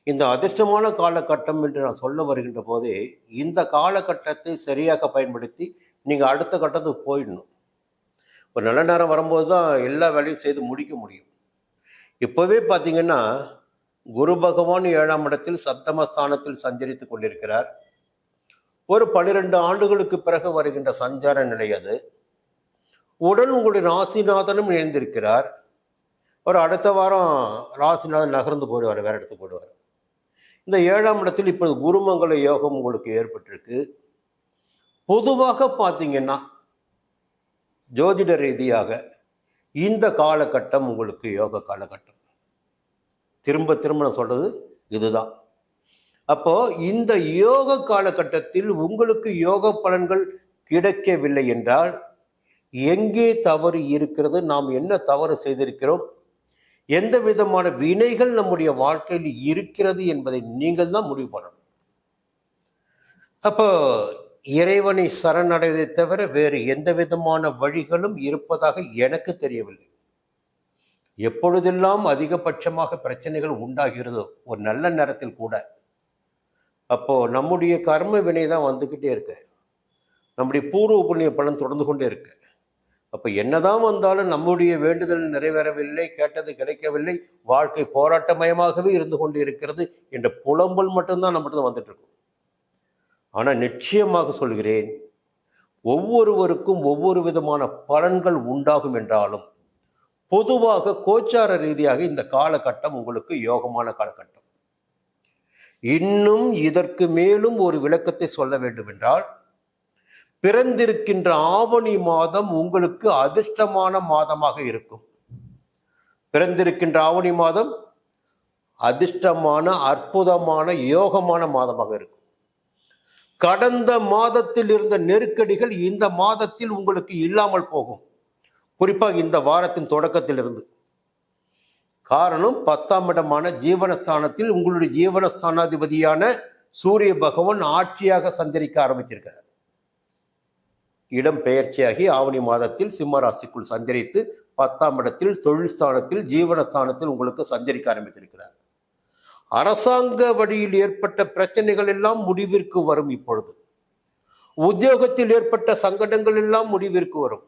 இந்த அதிர்ஷ்டமான காலகட்டம் என்று நான் சொல்ல வருகின்ற போதே, இந்த காலகட்டத்தை சரியாக பயன்படுத்தி நீங்கள் அடுத்த கட்டத்துக்கு போயிடணும். ஒரு நல்ல நேரம் வரும்போது தான் எல்லா வேலையும் செய்து முடிக்க முடியும். இப்போவே பார்த்தீங்கன்னா, குரு பகவான் 7ஆம் இடத்தில் சப்தமஸ்தானத்தில் சஞ்சரித்து கொண்டிருக்கிறார். ஒரு 12 ஆண்டுகளுக்கு பிறகு வருகின்ற சஞ்சார நிலை அது. உடன் உங்களுடைய ராசிநாதனும் இணைந்திருக்கிறார். ஒரு அடுத்த வாரம் ராசிநாதன் நகர்ந்து போயிடுவார், வேற இடத்துக்கு போயிடுவார். இந்த 7ஆம் இடத்தில் இப்போது குருமங்கள யோகம் உங்களுக்கு ஏற்பட்டிருக்கு. பொதுவாக பார்த்தீங்கன்னா, ஜோதிட ரீதியாக இந்த காலகட்டம் உங்களுக்கு யோக காலகட்டம். திரும்ப திரும்ப நான் சொல்றது இதுதான். அப்போ இந்த யோக காலகட்டத்தில் உங்களுக்கு யோக பலன்கள் கிடைக்கவில்லை என்றால் எங்கே தவறு இருக்கிறது, நாம் என்ன தவறு செய்திருக்கிறோம், எந்த விதமான வினைகள் நம்முடைய வாழ்க்கையில் இருக்கிறது என்பதை நீங்கள் தான் முடிவு பண்ணணும். அப்போ இறைவனை சரணடைவதை தவிர வேறு எந்த விதமான வழிகளும் இருப்பதாக எனக்கு தெரியவில்லை. எப்பொழுதெல்லாம் அதிகபட்சமாக பிரச்சனைகள் உண்டாகிறதோ ஒரு நல்ல நேரத்தில் கூட, அப்போ நம்முடைய கர்ம வினை தான் வந்துக்கிட்டே இருக்கு, நம்முடைய பூர்வ புண்ணிய பலன் தொடர்ந்து கொண்டே இருக்கு. அப்போ என்னதான் வந்தாலும் நம்முடைய வேண்டுதல் நிறைவேறவில்லை, கேட்டது கிடைக்கவில்லை, வாழ்க்கை போராட்டமயமாகவே இருந்து கொண்டு இருக்கிறது என்ற புலம்பல் மட்டும்தான் நம்மகிட்ட வந்துட்டு இருக்கும். ஆனால் நிச்சயமாக சொல்கிறேன், ஒவ்வொருவருக்கும் ஒவ்வொரு விதமான பலன்கள் உண்டாகும் என்றாலும் பொதுவாக கோச்சார ரீதியாக இந்த காலகட்டம் உங்களுக்கு யோகமான காலகட்டம். இன்னும் இதற்கு மேலும் ஒரு விளக்கத்தை சொல்ல வேண்டும் என்றால், பிறந்திருக்கின்ற ஆவணி மாதம் உங்களுக்கு அதிர்ஷ்டமான மாதமாக இருக்கும். பிறந்திருக்கின்ற ஆவணி மாதம் அதிர்ஷ்டமான, அற்புதமான, யோகமான மாதமாக இருக்கும். கடந்த மாதத்தில் இருந்த நெருக்கடிகள் இந்த மாதத்தில் உங்களுக்கு இல்லாமல் போகும், குறிப்பாக இந்த வாரத்தின் தொடக்கத்தில் இருந்து. காரணம், 10ஆம் இடமான ஜீவனஸ்தானத்தில் உங்களுடைய ஜீவனஸ்தானாதிபதியான சூரிய பகவான் ஆட்சியாக சஞ்சரிக்க ஆரம்பித்திருக்கிறார். இடம் பெயர்ச்சியாகி ஆவணி மாதத்தில் சிம்ம ராசிக்குள் சஞ்சரித்து 10ஆம் இடத்தில் தொழில் ஸ்தானத்தில் ஜீவனஸ்தானத்தில் உங்களுக்கு சஞ்சரிக்க ஆரம்பித்திருக்கிறார். அரசாங்க வழியில் ஏற்பட்ட பிரச்சனைகள் எல்லாம் முடிவிற்கு வரும். இப்பொழுது உத்தியோகத்தில் ஏற்பட்ட சங்கடங்கள் எல்லாம் முடிவிற்கு வரும்.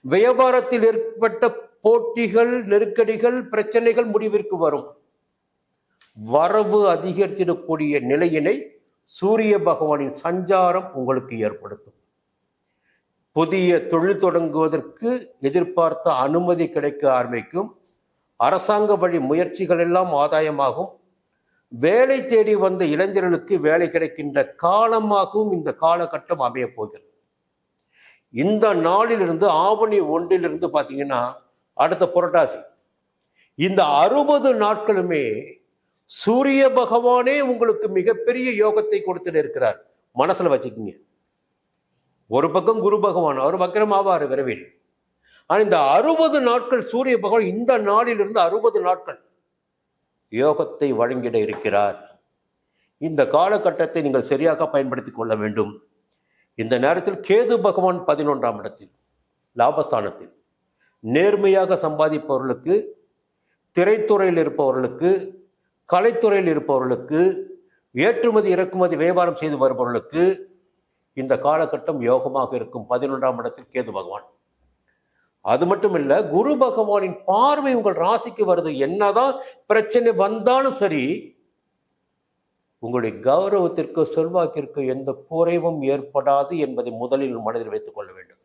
வியாபாரத்தில் ஏற்பட்ட போட்டிகள், நெருக்கடிகள், பிரச்சனைகள் முடிவிற்கு வரும். வரவு அதிகரித்திடக்கூடிய நிலையினை சூரிய பகவானின் சஞ்சாரம் உங்களுக்கு ஏற்படுத்தும். புதிய தொழில் தொடங்குவதற்கு எதிர்பார்த்த அனுமதி கிடைக்க ஆரம்பிக்கும். அரசாங்க வழி முயற்சிகள் எல்லாம் ஆதாயமாகும். வேலை தேடி வந்த இளைஞர்களுக்கு வேலை கிடைக்கின்ற காலமாகவும் இந்த காலகட்டம் அமைய போகிறது. இந்த நாளிலிருந்து ஆவணி 1 பார்த்தீங்கன்னா அடுத்த புரட்டாசி. இந்த 60 நாட்களுமே சூரிய பகவானே உங்களுக்கு மிகப்பெரிய யோகத்தை கொடுத்துட்டு இருக்கிறார். மனசுல வச்சுக்கீங்க. ஒரு பக்கம் குரு பகவான், அவர் வக்கிரமாவார் விரைவில். ஆனா இந்த 60 நாட்கள் சூரிய பகவான் இந்த நாளிலிருந்து 60 நாட்கள் யோகத்தை வழங்கிட இருக்கிறார். இந்த காலகட்டத்தை நீங்கள் சரியாக பயன்படுத்திக் கொள்ள வேண்டும். இந்த நேரத்தில் கேது பகவான் 11ஆம் இடத்தில் லாபஸ்தானத்தில் நேர்மையாக சம்பாதிப்பவர்களுக்கு, திரைத்துறையில் இருப்பவர்களுக்கு, கலைத்துறையில் இருப்பவர்களுக்கு, ஏற்றுமதி இறக்குமதி வியாபாரம் செய்து வருபவர்களுக்கு இந்த காலகட்டம் யோகமாக இருக்கும். 11ஆம் இடத்தில் கேது பகவான். அது மட்டும் இல்ல, குரு பகவானின் பார்வை உங்கள் ராசிக்கு வருது. என்னதான் பிரச்சனை வந்தாலும் சரி, உங்களுடைய கௌரவத்திற்கு, செல்வாக்கிற்கு எந்த குறைவும் ஏற்படாது என்பதை முதலில் மனதில் வைத்துக் கொள்ள வேண்டும்.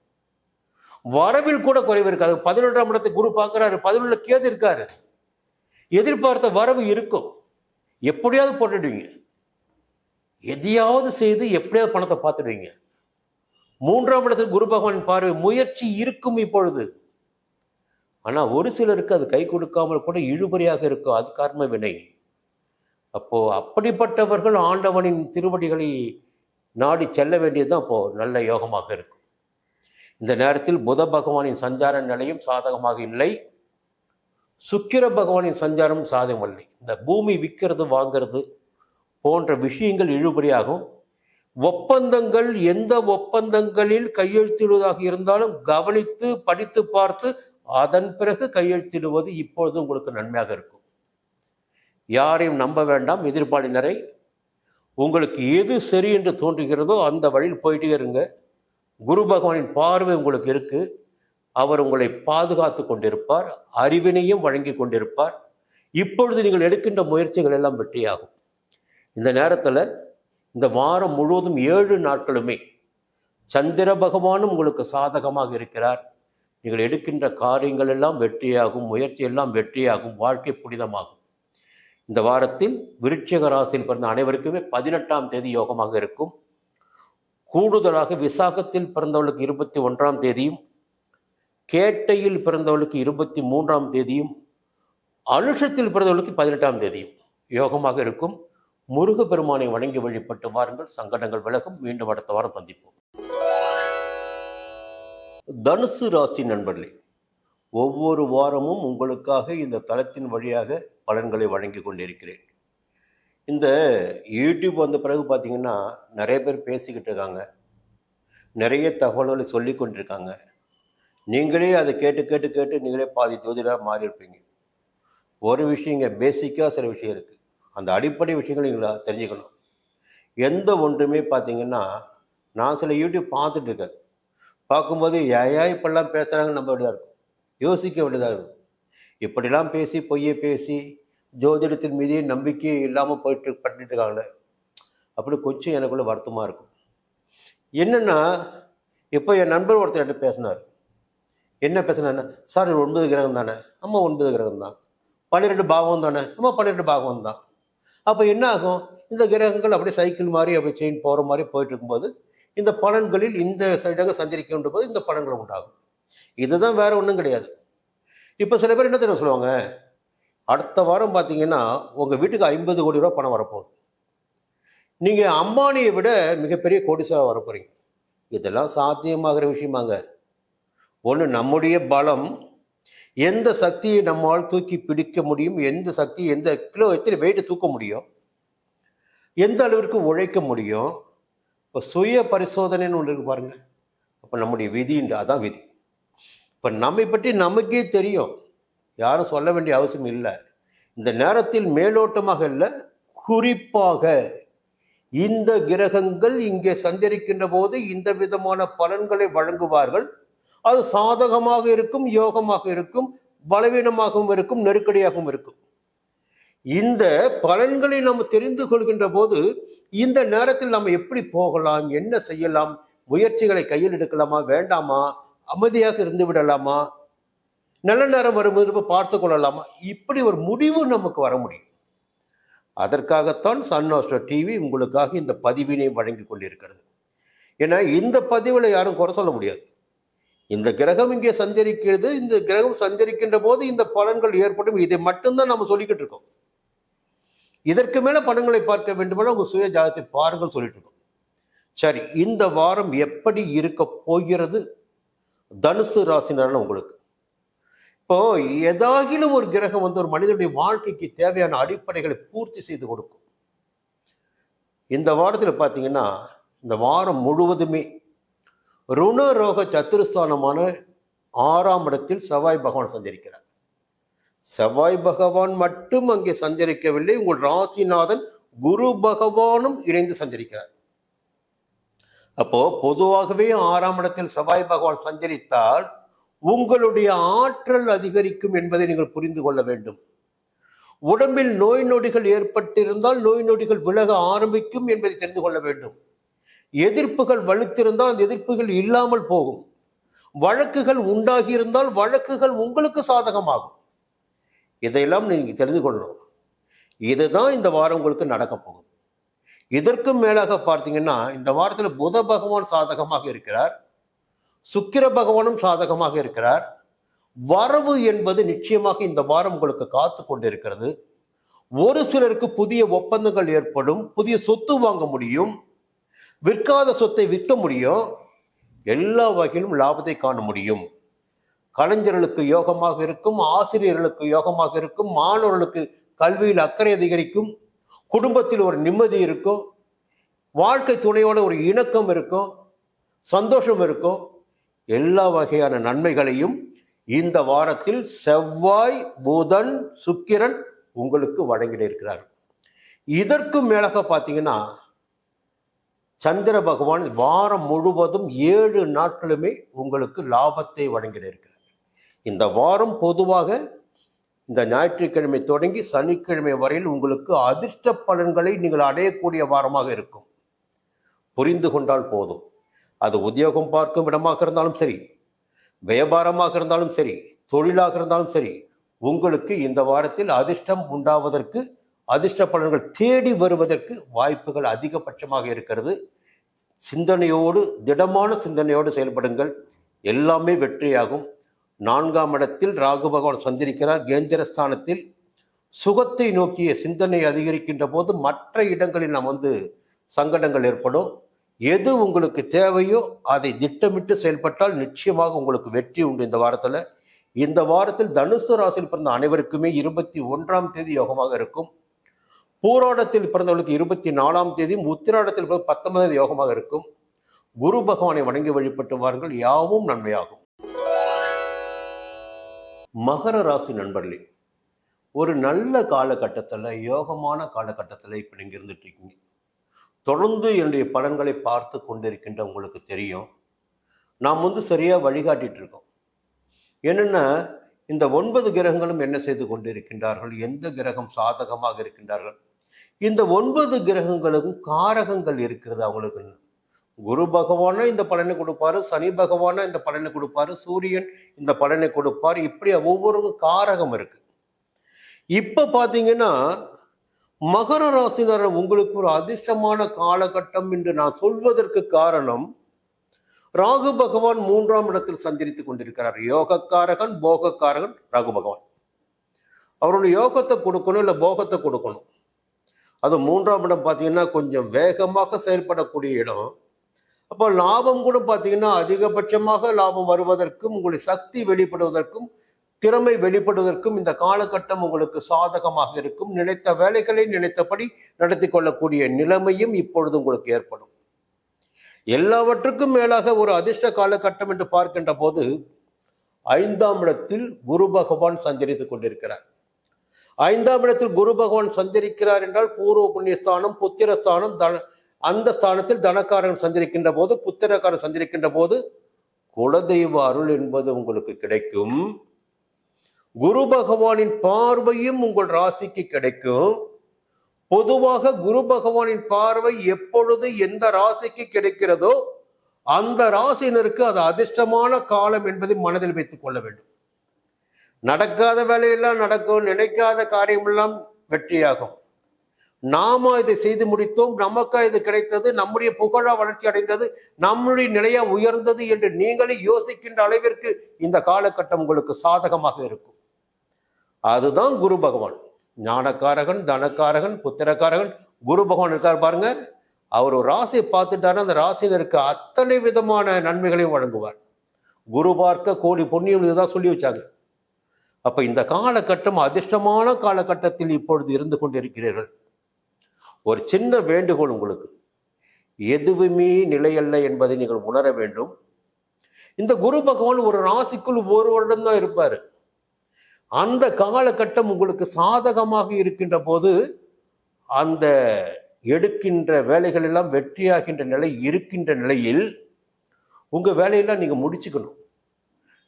வரவில் கூட குறைவு இருக்காது. 11ஆம் இடத்தை குரு பார்க்கிறாரு, 11 கேது இருக்காரு. எதிர்பார்த்த வரவு இருக்கும். எப்படியாவது போட்டுடுவீங்க. எதையாவது செய்து எப்படியாவது பணத்தை பார்த்துடுவீங்க. 3ஆம் இடத்தில் குரு பகவானின் பார்வை, முயற்சி இருக்கும் இப்பொழுது. ஆனா ஒரு சிலருக்கு அது கை கொடுக்காமல் கூட இழுபறியாக இருக்கும். அது கர்ம வினை. அப்போ அப்படிப்பட்டவர்கள் ஆண்டவனின் திருவடிகளை நாடி செல்ல வேண்டியதுதான் அப்போ நல்ல யோகமாக இருக்கும். இந்த நேரத்தில் புத பகவானின் சஞ்சார நிலையும் சாதகமாக இல்லை. சுக்கிர பகவானின் சஞ்சாரம் சாதகம் இல்லை. இந்த பூமி விற்கிறது வாங்கிறது போன்ற விஷயங்கள் இழுபறியாகும். ஒப்பந்தங்கள், எந்த ஒப்பந்தங்களில் கையெழுத்திடுவதாக இருந்தாலும் கவனித்து படித்து பார்த்து அதன் பிறகு கையெழுத்திடுவது இப்பொழுது உங்களுக்கு நன்மையாக இருக்கும். யாரையும் நம்ப வேண்டாம். எதிர்பாலினரை உங்களுக்கு எது சரி என்று தோன்றுகிறதோ அந்த வழியில் போயிட்டே இருங்க. குரு பகவானின் பார்வை உங்களுக்கு இருக்கு. அவர் உங்களை பாதுகாத்து கொண்டிருப்பார், அறிவினையும் வழங்கி கொண்டிருப்பார். இப்பொழுது நீங்கள் எடுக்கின்ற முயற்சிகள் எல்லாம் வெற்றியாகும். இந்த நேரத்தில் இந்த வாரம் முழுவதும் 7 நாட்களுமே சந்திர பகவானும் உங்களுக்கு சாதகமாக இருக்கிறார். நீங்கள் எடுக்கின்ற காரியங்கள் எல்லாம் வெற்றியாகும், முயற்சி எல்லாம் வெற்றியாகும், வாழ்க்கை புனிதமாகும். இந்த வாரத்தில் விருச்சிக ராசியில் பிறந்த அனைவருக்குமே 18ஆம் தேதி யோகமாக இருக்கும். கூடுதலாக விசாகத்தில் பிறந்தவர்களுக்கு 21ஆம் தேதியும், கேட்டையில் பிறந்தவர்களுக்கு 23ஆம் தேதியும், அனுஷத்தில் பிறந்தவர்களுக்கு 18ஆம் தேதியும் யோகமாக இருக்கும். முருகப்பெருமானை வணங்கி வழிபட்டு வாருங்கள், சங்கடங்கள் விலகும். மீண்டும் அடுத்த வாரம் சந்திப்போம். தனுசு ராசி நண்பர்களே, ஒவ்வொரு வாரமும் உங்களுக்காக இந்த தளத்தின் வழியாக பலன்களை வழங்கி கொண்டிருக்கிறேன். இந்த யூடியூப் வந்த பிறகு பார்த்தீங்கன்னா நிறைய பேர் பேசிக்கிட்டு இருக்காங்க, நிறைய தகவல்களை சொல்லி கொண்டிருக்காங்க. நீங்களே அதை கேட்டு கேட்டு கேட்டு நீங்களே பாதி ஜோதிடராக மாறி இருப்பீங்க. ஒரு விஷயங்க, பேசிக்காக சில விஷயம் இருக்குது. அந்த அடிப்படை விஷயங்கள் நீங்கள் தெரிஞ்சுக்கணும். எந்த ஒன்றுமே பார்த்தீங்கன்னா, நான் சில யூடியூப் பார்த்துட்டு இருக்கேன். பார்க்கும்போது ஏயா இப்படிலாம் பேசுகிறாங்க, நம்ம வேண்டியதாக இருக்கும், யோசிக்க வேண்டியதாக இருக்கும். இப்படிலாம் பேசி, பொய்யை பேசி, ஜோதிடத்தின் மீதே நம்பிக்கை இல்லாமல் பண்ணிட்டு இருக்காங்களே, அப்படி கொஞ்சம் எனக்குள்ள வருத்தமாக இருக்கும். என்னென்னா, இப்போ என் நண்பர் ஒருத்தர் என்கிட்ட பேசினார். என்ன பேசினா, சார் 9 கிரகம் தானே? ஆமாம் 9 கிரகம் தான். 12 பாகம் தானே? ஆமாம் 12 பாகம் தான். அப்போ என்ன ஆகும், இந்த கிரகங்கள் அப்படியே சைக்கிள் மாதிரி அப்படியே செயின் போகிற மாதிரி போயிட்டு இருக்கும்போது இந்த பலன்களில் இந்த இடங்கள் சஞ்சரிக்கின்ற போது இந்த பலன்கள் உண்டாகும். இதுதான், வேற ஒன்றும் கிடையாது. இப்போ சில பேர் என்ன தெரியும் சொல்லுவாங்க, அடுத்த வாரம் பார்த்தீங்கன்னா உங்கள் வீட்டுக்கு 50 கோடி ரூபா பணம் வரப்போகுது, நீங்கள் அம்பானியை விட மிகப்பெரிய கோடீஸ்வரர் வரப்போறீங்க. இதெல்லாம் சாத்தியமாகிற விஷயமாங்க? ஒன்று, நம்முடைய பலம், எந்த சக்தியை நம்மால் தூக்கி பிடிக்க முடியும், எந்த சக்தி எந்த கிலோ எத்தனை வெயிட்டு தூக்க முடியும், எந்த அளவிற்கு உழைக்க முடியும். இப்போ சுய பரிசோதனைன்னு ஒன்று இருக்கு பாருங்க. அப்போ நம்முடைய விதின்ற அதான் விதி. இப்போ நம்மை பற்றி நமக்கே தெரியும், யாரும் சொல்ல வேண்டிய அவசியம் இல்லை. இந்த நேரத்தில் மேலோட்டமாக இல்லை, குறிப்பாக இந்த கிரகங்கள் இங்கே சஞ்சரிக்கின்ற போது இந்த விதமான பலன்களை வழங்குவார்கள். அது சாதகமாக இருக்கும், யோகமாக இருக்கும், பலவீனமாகவும் இருக்கும், நெருக்கடியாகவும் இருக்கும். இந்த பலன்களை நாம் தெரிந்து கொள்கின்ற போது இந்த நேரத்தில் நாம் எப்படி போகலாம், என்ன செய்யலாம், முயற்சிகளை கையில் எடுக்கலாமா வேண்டாமா, அமைதியாக இருந்து விடலாமா, நல்ல நேரம் வரும்போது பார்த்து கொள்ளலாமா, இப்படி ஒரு முடிவு நமக்கு வர முடியும். அதற்காகத்தான் சன் ஆஸ்ட்ரோ டிவி உங்களுக்காக இந்த பதிவினை வழங்கி கொண்டிருக்கிறது. ஏன்னா இந்த பதிவில் யாரும் குறை சொல்ல முடியாது. இந்த கிரகம் இங்கே சஞ்சரிக்கிறது, இந்த கிரகம் சஞ்சரிக்கின்ற போது இந்த பலன்கள் ஏற்படும். இதை மட்டும்தான் நம்ம சொல்லிக்கிட்டு இருக்கோம். இதற்கு மேல பலன்களை பார்க்க வேண்டுமென உங்க சுய ஜாதகத்தை பாருங்கள் சொல்லிட்டு இருக்கோம். சரி, இந்த வாரம் எப்படி இருக்க போகிறது தனுசு ராசினரான உங்களுக்கு? இப்போ ஏதாகிலும் ஒரு கிரகம் ஒரு மனிதனுடைய வாழ்க்கைக்கு தேவையான அடிப்படைகளை பூர்த்தி செய்து கொடுக்கும். இந்த வாரத்தில் பார்த்தீங்கன்னா, இந்த வாரம் முழுவதுமே ருணரோக சத்துருஸ்தானமான 6ஆம் இடத்தில் செவ்வாய் பகவான் சஞ்சரிக்கிறார். செவ்வாய் பகவான் மட்டும் அங்கே சஞ்சரிக்கவில்லை, உங்கள் ராசிநாதன் குரு பகவானும் இணைந்து சஞ்சரிக்கிறார். அப்போ பொதுவாகவே 6ஆம் இடத்தில் செவ்வாய் பகவான் சஞ்சரித்தால் உங்களுடைய ஆற்றல் அதிகரிக்கும் என்பதை நீங்கள் புரிந்து கொள்ள வேண்டும். உடம்பில் நோய் நொடிகள் ஏற்பட்டிருந்தால் நோய் நொடிகள் விலக ஆரம்பிக்கும் என்பதை தெரிந்து கொள்ள வேண்டும். எதிர்ப்புகள் வலுத்திருந்தால் அந்த எதிர்ப்புகள் இல்லாமல் போகும். வழக்குகள் உண்டாகி இருந்தால் வழக்குகள் உங்களுக்கு சாதகமாகும். இதையெல்லாம் நீங்க தெரிந்து கொள்ளணும். இதுதான் இந்த வாரம் உங்களுக்கு நடக்க போகுது. இதற்கும் மேலாக பார்த்தீங்கன்னா, இந்த வாரத்தில் புத பகவான் சாதகமாக இருக்கிறார், சுக்கிர பகவானும் சாதகமாக இருக்கிறார். வரவு என்பது நிச்சயமாக இந்த வாரம் உங்களுக்கு காத்து கொண்டிருக்கிறது. ஒரு சிலருக்கு புதிய ஒப்பந்தங்கள் ஏற்படும், புதிய சொத்து வாங்க முடியும், விற்காத சொத்தை விற்க முடியும், எல்லா வகையிலும் லாபத்தை காண முடியும். கலைஞர்களுக்கு யோகமாக இருக்கும், ஆசிரியர்களுக்கு யோகமாக இருக்கும், மாணவர்களுக்கு கல்வியில் அக்கறை அதிகரிக்கும், குடும்பத்தில் ஒரு நிம்மதி இருக்கும், வாழ்க்கை துணையோட ஒரு இணக்கம் இருக்கும், சந்தோஷம் இருக்கும். எல்லா வகையான நன்மைகளையும் இந்த வாரத்தில் செவ்வாய், புதன், சுக்கிரன் உங்களுக்கு வழங்கிட இருக்கிறார். இதற்கு மேலாக பார்த்தீங்கன்னா, சந்திர பகவான் வாரம் முழுவதும் 7 நாட்களுமே உங்களுக்கு லாபத்தை வழங்கிட இருக்கிறார். இந்த வாரம் பொதுவாக இந்த ஞாயிற்றுக்கிழமை தொடங்கி சனிக்கிழமை வரையில் உங்களுக்கு அதிர்ஷ்ட பலன்களை நீங்கள் அடையக்கூடிய வாரமாக இருக்கும். புரிந்து கொண்டால் போதும். அது உத்தியோகம் பார்க்கும் இடமாக இருந்தாலும் சரி, வியாபாரமாக இருந்தாலும் சரி, தொழிலாக இருந்தாலும் சரி, உங்களுக்கு இந்த வாரத்தில் அதிர்ஷ்டம் உண்டாவதற்கு, அதிர்ஷ்ட பலன்கள் தேடி வருவதற்கு வாய்ப்புகள் அதிகபட்சமாக இருக்கிறது. சிந்தனையோடு, திடமான சிந்தனையோடு செயல்படுங்கள், எல்லாமே வெற்றியாகும். 4ஆம் இடத்தில் ராகு பகவான் சஞ்சரிக்கிறார், கேந்திரஸ்தானத்தில். சுகத்தை நோக்கிய சிந்தனை அதிகரிக்கின்ற போது மற்ற இடங்களில் நாம் சங்கடங்கள் ஏற்படும். எது உங்களுக்கு தேவையோ அதை திட்டமிட்டு செயல்பட்டால் நிச்சயமாக உங்களுக்கு வெற்றி உண்டு. இந்த வாரத்தில் தனுசு ராசியில் பிறந்த அனைவருக்குமே 21ஆம் தேதி யோகமாக இருக்கும். பூராடத்தில் பிறந்தவர்களுக்கு 24ஆம் தேதி, உத்திராடத்தில் 19ஆம் தேதி யோகமாக இருக்கும். குரு பகவானை வணங்கி வழிபட்டு வாருங்கள், யாவும் நன்மையாகும். மகர ராசி நண்பர்களே, ஒரு நல்ல காலகட்டத்தில், யோகமான காலகட்டத்தில் இப்போ நீங்கள் இருந்துட்டு இருக்கீங்க. தொடர்ந்து என்னுடைய பலன்களை பார்த்து கொண்டிருக்கின்ற உங்களுக்கு தெரியும், நாம் சரியாக வழிகாட்டிட்டு இருக்கோம். என்னென்னா, இந்த 9 கிரகங்களும் என்ன செய்து கொண்டிருக்கின்றார்கள், எந்த கிரகம் சாதகமாக இருக்கின்றார்கள், இந்த 9 கிரகங்களுக்கும் காரகங்கள் இருக்கிறது அவங்களுக்கு. குரு பகவானா இந்த பலனை கொடுப்பாரு, சனி பகவானா இந்த பலனை கொடுப்பாரு, சூரியன் இந்த பலனை கொடுப்பார். இப்படி ஒவ்வொரு காரகம் இருக்கு. இப்ப பாத்தீங்கன்னா, மகர ராசினர் உங்களுக்கு ஒரு அதிர்ஷ்டமான காலகட்டம் என்று நான் சொல்வதற்கு காரணம், ராகு பகவான் 3ஆம் இடத்தில் சஞ்சரித்துக் கொண்டிருக்கிறார். யோகக்காரகன், போகக்காரகன் ராகு பகவான். அவருடைய யோகத்தை கொடுக்கணும், இல்லை போகத்தை கொடுக்கணும். அது 3ஆம் இடம் பார்த்தீங்கன்னா கொஞ்சம் வேகமாக செயல்படக்கூடிய இடம். அப்போ லாபம் கூட பார்த்தீங்கன்னா அதிகபட்சமாக லாபம் வருவதற்கும், உங்களுடைய சக்தி வெளிப்படுவதற்கும், திறமை வெளிப்படுவதற்கும் இந்த காலகட்டம் உங்களுக்கு சாதகமாக இருக்கும். நினைத்த வேலைகளை நினைத்தபடி நடத்தி கொள்ளக்கூடிய நிலைமையும் இப்பொழுது உங்களுக்கு ஏற்படும். எல்லாவற்றுக்கும் மேலாக ஒரு அதிர்ஷ்ட காலகட்டம் என்று பார்க்கின்ற போது 5ஆம் இடத்தில் குரு பகவான் சஞ்சரித்துக் கொண்டிருக்கிறார். 5ஆம் இடத்தில் குரு பகவான் சஞ்சரிக்கிறார் என்றால் பூர்வ புண்ணியஸ்தானம், புத்திரஸ்தானம், அந்த ஸ்தானத்தில் தனக்காரன் சஞ்சரிக்கின்ற போது, புத்திரக்காரன் சஞ்சரிக்கின்ற போது குலதெய்வ அருள் என்பது உங்களுக்கு கிடைக்கும். குரு பகவானின் பார்வையும் உங்கள் ராசிக்கு கிடைக்கும். பொதுவாக குரு பகவானின் பார்வை எப்பொழுது எந்த ராசிக்கு கிடைக்கிறதோ அந்த ராசினருக்கு அது அதிர்ஷ்டமான காலம் என்பதை மனதில் வைத்துக் கொள்ள வேண்டும். நடக்காத வேலையெல்லாம் நடக்கும், நினைக்காத காரியமெல்லாம் வெற்றியாகும். நாம இதை செய்து முடித்தோம், நமக்கா இது கிடைத்தது, நம்முடைய புகழா வளர்ச்சி அடைந்தது, நம்முடைய நிலையா உயர்ந்தது என்று நீங்களே யோசிக்கின்ற அளவிற்கு இந்த காலகட்டம் உங்களுக்கு சாதகமாக இருக்கும். அதுதான் குரு பகவான். ஞானக்காரகன், தனக்காரகன், புத்திரக்காரகன் குரு பகவான் இருக்கார் பாருங்க. அவர் ஒரு ராசியை பார்த்துட்டாரு, அந்த ராசினருக்கு அத்தனை விதமான நன்மைகளையும் வழங்குவார். குரு பார்க்க கோடி புண்ணியம் இதுதான் சொல்லி வச்சாங்க. அப்ப இந்த காலகட்டம் அதிர்ஷ்டமான காலகட்டத்தில் இப்பொழுது இருந்து கொண்டிருக்கிறீர்கள். ஒரு சின்ன வேண்டுகோள் உங்களுக்கு, எதுவுமே நிலையல்ல என்பதை நீங்கள் உணர வேண்டும். இந்த குரு பகவான் ஒரு ராசிக்குள் ஒரு வருடம் தான் இருப்பாரு. அந்த காலகட்டம் உங்களுக்கு சாதகமாக இருக்கின்ற போது அந்த எடுக்கின்ற வேலைகள் எல்லாம் வெற்றியாகின்ற நிலை இருக்கின்ற நிலையில் உங்க வேலையெல்லாம் நீங்க முடிச்சுக்கணும்.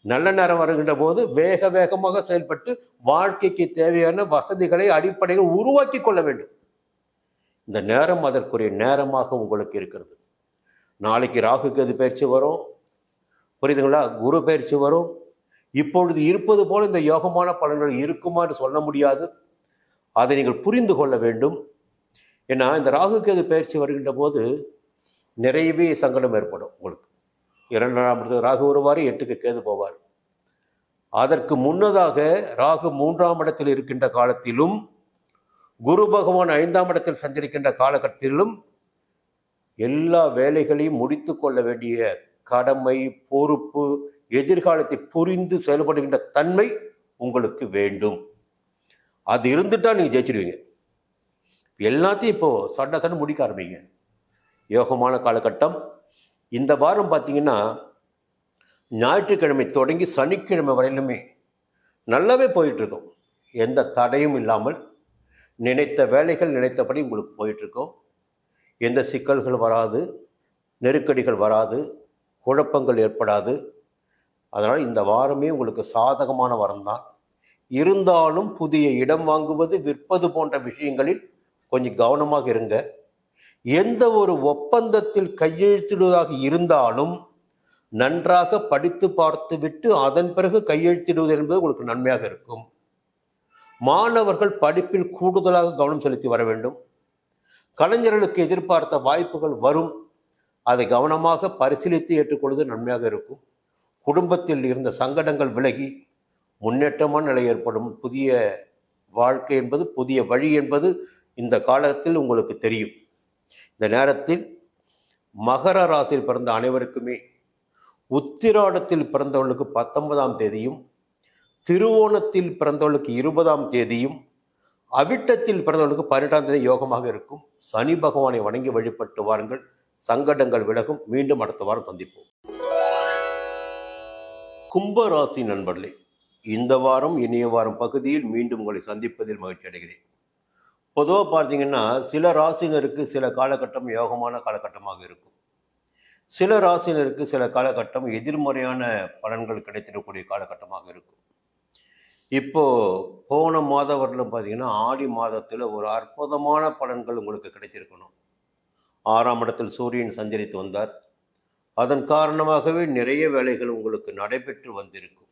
நல்ல நேரம் வருகின்ற போது வேக வேகமாக செயல்பட்டு வாழ்க்கைக்கு தேவையான வசதிகளை அடிப்படையில் உருவாக்கி கொள்ள வேண்டும். இந்த நேரம் அதற்குரிய நேரமாக உங்களுக்கு இருக்கிறது. நாளைக்கு ராகு கேது பயிற்சி வரும், புரியுதுங்களா? குரு பயிற்சி வரும். இப்பொழுது இருப்பது போல இந்த யோகமான பலன்கள் இருக்குமா என்று சொல்ல முடியாது. அதை நீங்கள் புரிந்து கொள்ள வேண்டும். ஏன்னா இந்த ராகு கேது பயிற்சி வருகின்ற போது நிறையவே சங்கடம் ஏற்படும் உங்களுக்கு. 2ஆம் இடத்துக்கு ராகு வருவார், 8க்கு கேது போவார். அதற்கு முன்னதாக ராகு 3ஆம் இடத்தில் இருக்கின்ற காலத்திலும் குரு பகவான் 5ஆம் இடத்தில் சஞ்சரிக்கின்ற காலகட்டத்திலும் எல்லா வேலைகளையும் முடித்து கொள்ள வேண்டிய கடமை, பொறுப்பு, எதிர்காலத்தை புரிந்து செயல்படுகின்ற தன்மை உங்களுக்கு வேண்டும். அது இருந்துட்டா நீங்க ஜெயிச்சிடுவீங்க. எல்லாத்தையும் இப்போ சட்ட முடிக்க ஆரம்பிங்க. யோகமான காலகட்டம். இந்த வாரம் பார்த்தீங்கன்னா ஞாயிற்றுக்கிழமை தொடங்கி சனிக்கிழமை வரையிலுமே நல்லாவே போயிட்டு இருக்கும். எந்த தடையும் இல்லாமல் நினைத்த வேலைகள் நினைத்தபடி உங்களுக்கு போயிட்டு இருக்கும். எந்த சிக்கல்கள் வராது, நெருக்கடிகள் வராது, குழப்பங்கள் ஏற்படாது. அதனால் இந்த வாரமே உங்களுக்கு சாதகமான வாரம் தான். இருந்தாலும் புதிய இடம் வாங்குவது, விற்பது போன்ற விஷயங்களில் கொஞ்சம் கவனமாக இருங்க. எந்த ஒரு ஒப்பந்தத்தில் கையெழுத்திடுவதாக இருந்தாலும் நன்றாக படித்து பார்த்து விட்டு அதன் பிறகு கையெழுத்திடுவது என்பது உங்களுக்கு நன்மையாக இருக்கும். மாணவர்கள் படிப்பில் கூடுதலாக கவனம் செலுத்தி வர வேண்டும். கலைஞர்களுக்கு எதிர்பார்த்த வாய்ப்புகள் வரும், அதை கவனமாக பரிசீலித்து ஏற்றுக்கொள்வது நன்மையாக இருக்கும். குடும்பத்தில் இருந்த சங்கடங்கள் விலகி முன்னேற்றமான நிலை ஏற்படும். புதிய வாழ்க்கை என்பது, புதிய வழி என்பது இந்த காலத்தில் உங்களுக்கு தெரியும். இந்த நேரத்தில் மகர ராசியில் பிறந்த அனைவருக்குமே உத்திராடத்தில் பிறந்தவர்களுக்கு 19ஆம் தேதியும், திருவோணத்தில் பிறந்தவர்களுக்கு 20ஆம் தேதியும், அவிட்டத்தில் பிறந்தவர்களுக்கு 18ஆம் தேதி யோகமாக இருக்கும். சனி பகவானை வணங்கி வழிபட்டு வாருங்கள், சங்கடங்கள் விலகும். மீண்டும் அடுத்த வாரம் சந்திப்போம். கும்பராசி நண்பர்களே, இந்த வாரம் இனிய வாரம் பகுதியில் மீண்டும் உங்களை சந்திப்பதில் மகிழ்ச்சி அடைகிறேன். பொதுவாக பார்த்தீங்கன்னா சில ராசினருக்கு சில காலகட்டம் யோகமான காலகட்டமாக இருக்கும். சில ராசினருக்கு சில காலகட்டம் எதிர்மறையான பலன்கள் கிடைத்திடக்கூடிய காலகட்டமாக இருக்கும். இப்போ போன மாத வருடம் பார்த்தீங்கன்னா ஆடி மாதத்தில் ஒரு அற்புதமான பலன்கள் உங்களுக்கு கிடைத்திருக்கணும். 6ஆம் இடத்தில் சூரியன் சஞ்சரித்து வந்தார். அதன் காரணமாகவே நிறைய வேலைகள் உங்களுக்கு நடைபெற்று வந்திருக்கும்.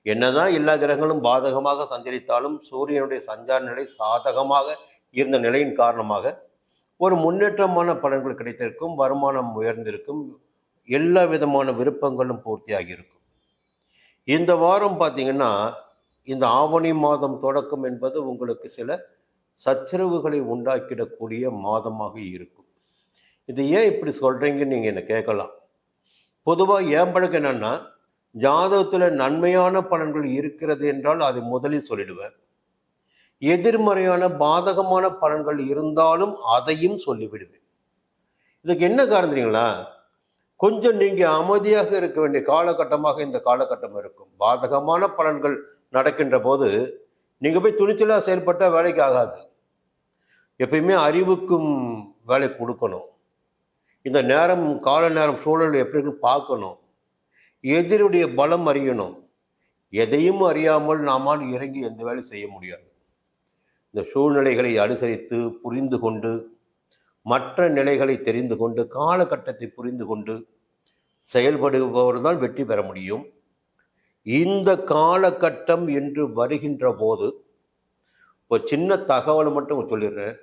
என்னதான் எல்லா கிரகங்களும் பாதகமாக சஞ்சரித்தாலும் சூரியனுடைய சஞ்சார நிலை சாதகமாக இருந்த நிலையின் காரணமாக ஒரு முன்னேற்றமான பலன்கள் கிடைத்திருக்கும். வருமானம் உயர்ந்திருக்கும். எல்லா விதமான விருப்பங்களும் பூர்த்தியாகி இருக்கும். இந்த வாரம் பார்த்தீங்கன்னா இந்த ஆவணி மாதம் தொடக்கம் என்பது உங்களுக்கு சில சச்சரவுகளை உண்டாக்கிடக்கூடிய மாதமாக இருக்கும். இது ஏன் இப்படி சொல்றீங்கன்னு நீங்கள் என்னை கேட்கலாம். பொதுவாக ஏன் பழக்கம் என்னன்னா, ஜாதகத்தில் நன்மையான பலன்கள் இருக்கிறது என்றால் அதை முதலில் சொல்லிடுவேன். எதிர்மறையான பாதகமான பலன்கள் இருந்தாலும் அதையும் சொல்லிவிடுவேன். இதுக்கு என்ன காரணம் தெரியுங்களா? கொஞ்சம் நீங்க அமைதியாக இருக்க வேண்டிய காலகட்டமாக இந்த காலகட்டம் இருக்கும். பாதகமான பலன்கள் நடக்கின்ற போது நீங்க போய் துணிச்சலாக செயல்பட்டால் வேலைக்கு ஆகாது. எப்பயுமே அறிவுக்கும் வேலை கொடுக்கணும். இந்த நேரம், கால நேரம், சூழல் எப்படி பார்க்கணும். எதிரியுடைய பலம் அறியணும். எதையும் அறியாமல் நாமால் இறங்கி எந்த வேலை செய்ய முடியாது. இந்த சூழ்நிலைகளை அனுசரித்து புரிந்து கொண்டு, மற்ற நிலைகளை தெரிந்து கொண்டு, காலகட்டத்தை புரிந்து கொண்டு செயல்படுபவர் தான் வெற்றி பெற முடியும். இந்த காலகட்டம் என்று வருகின்ற போது ஒரு சின்ன தகவல் மட்டும் சொல்லிடுறேன்.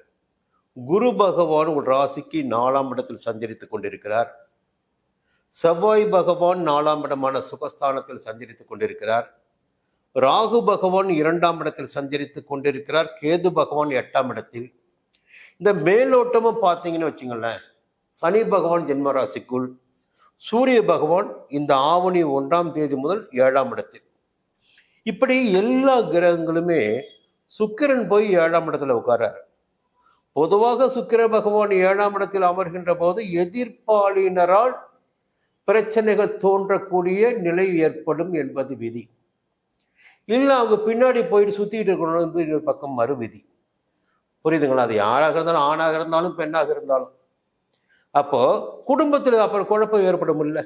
குரு பகவான் ஒரு ராசிக்கு 4ஆம் இடத்தில் சஞ்சரித்துக் கொண்டிருக்கிறார். செவ்வாய் பகவான் 4ஆம் இடமான சுகஸ்தானத்தில் சஞ்சரித்துக் கொண்டிருக்கிறார். ராகு பகவான் 2ஆம் இடத்தில் சஞ்சரித்துக் கொண்டிருக்கிறார். கேது பகவான் 8ஆம் இடத்தில். இந்த மேலோட்டமும் பார்த்தீங்கன்னு வச்சுங்களேன், சனி பகவான் ஜென்ம ராசிக்குள், சூரிய பகவான் இந்த ஆவணி 1ஆம் தேதி முதல் 7ஆம் இடத்தில். இப்படி எல்லா கிரகங்களுமே சுக்கிரன் போய் 7ஆம் இடத்துல உட்காராரு. பொதுவாக சுக்கிர பகவான் 7ஆம் இடத்தில் அமர்கின்ற போது எதிர்ப்பாளினரால் பிரச்சனைகள் தோன்றக்கூடிய நிலை ஏற்படும் என்பது விதி. இல்லை அவங்க பின்னாடி போயிட்டு சுத்திட்டு இருக்கணும் பக்கம் மறு விதி. புரியுதுங்களா? அது யாராக இருந்தாலும், ஆணாக இருந்தாலும் பெண்ணாக இருந்தாலும். அப்போ குடும்பத்தில் அப்புறம் குழப்பம் ஏற்படும் இல்லை?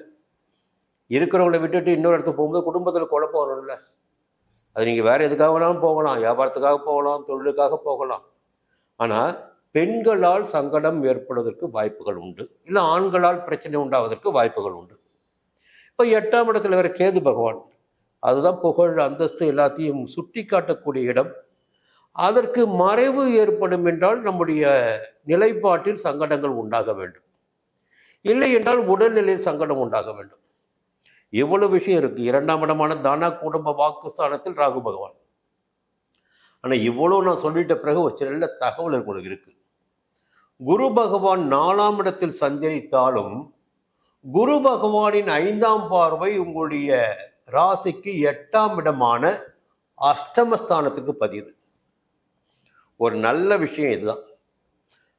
இருக்கிறவங்களை விட்டுட்டு இன்னொரு இடத்துக்கு போகும்போது குடும்பத்தில் குழப்பம் வரும் இல்லை? அது நீங்கள் வேற எதுக்காக வேணாலும் போகலாம், வியாபாரத்துக்காக போகலாம், தொழிலுக்காக போகலாம். ஆனால் பெண்களால் சங்கடம் ஏற்படுவதற்கு வாய்ப்புகள் உண்டு, இல்லை ஆண்களால் பிரச்சனை உண்டாவதற்கு வாய்ப்புகள் உண்டு. இப்போ 8ஆம் இடத்துல வேற கேது பகவான், அதுதான் புகழ் அந்தஸ்து எல்லாத்தையும் சுட்டி காட்டக்கூடிய இடம். அதற்கு மறைவு ஏற்படும் என்றால் நம்முடைய நிலைப்பாட்டில் சங்கடங்கள் உண்டாக வேண்டும், இல்லை என்றால் உடல்நிலையில் சங்கடம் உண்டாக வேண்டும். எவ்வளவு விஷயம் இருக்கு. 2ஆம் இடமான தன குடும்ப வாக்குஸ்தானத்தில் ராகு பகவான். ஆனால் இவ்வளவு நான் சொல்லிட்ட பிறகு ஒரு சில தகவல் உங்களுக்கு இருக்கு. குரு பகவான் 4ஆம் இடத்தில் சஞ்சரித்தாலும் குரு பகவானின் 5ஆம் பார்வை உங்களுடைய ராசிக்கு 8ஆம் இடமான அஷ்டமஸ்தானத்துக்கு பதியுது. ஒரு நல்ல விஷயம் இதுதான்.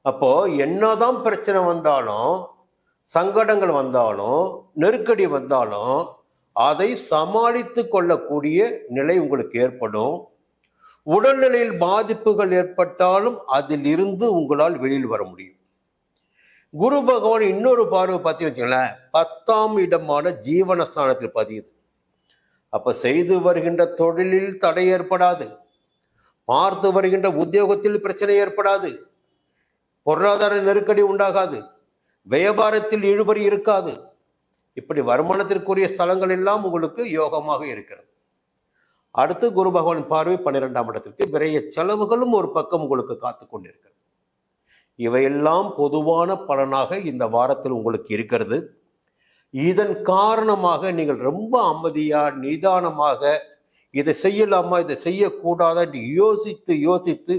அப்போ என்னதான் பிரச்சனை வந்தாலும், சங்கடங்கள் வந்தாலும், நெருக்கடி வந்தாலும் அதை சமாளித்து கொள்ளக்கூடிய நிலை உங்களுக்கு ஏற்படும். உடல்நிலையில் பாதிப்புகள் ஏற்பட்டாலும் அதில் இருந்து உங்களால் வெளியில் வர முடியும். குரு பகவான் இன்னொரு பார்வை பத்தி வச்சுங்களேன், 10ஆம் இடமான ஜீவனஸ்தானத்தில் பதியுது. அப்ப செய்து வருகின்ற தொழிலில் தடை ஏற்படாது, பார்த்து வருகின்ற உத்தியோகத்தில் பிரச்சனை ஏற்படாது, பொருளாதார நெருக்கடி உண்டாகாது, வியாபாரத்தில் இழுபறி இருக்காது. இப்படி வருமானத்திற்குரிய ஸ்தலங்கள் எல்லாம் உங்களுக்கு யோகமாக இருக்கிறது. அடுத்து குரு பகவான் பார்வை 12ஆம் இடத்திற்கு, விரைய செலவுகளும் ஒரு பக்கம் உங்களுக்கு காத்து கொண்டிருக்கிறது. இவையெல்லாம் பொதுவான பலனாக இந்த வாரத்தில் உங்களுக்கு இருக்கிறது. இதன் காரணமாக நீங்கள் ரொம்ப அமைதியா நிதானமாக இதை செய்யலாமா இதை செய்யக்கூடாதா என்று யோசித்து யோசித்து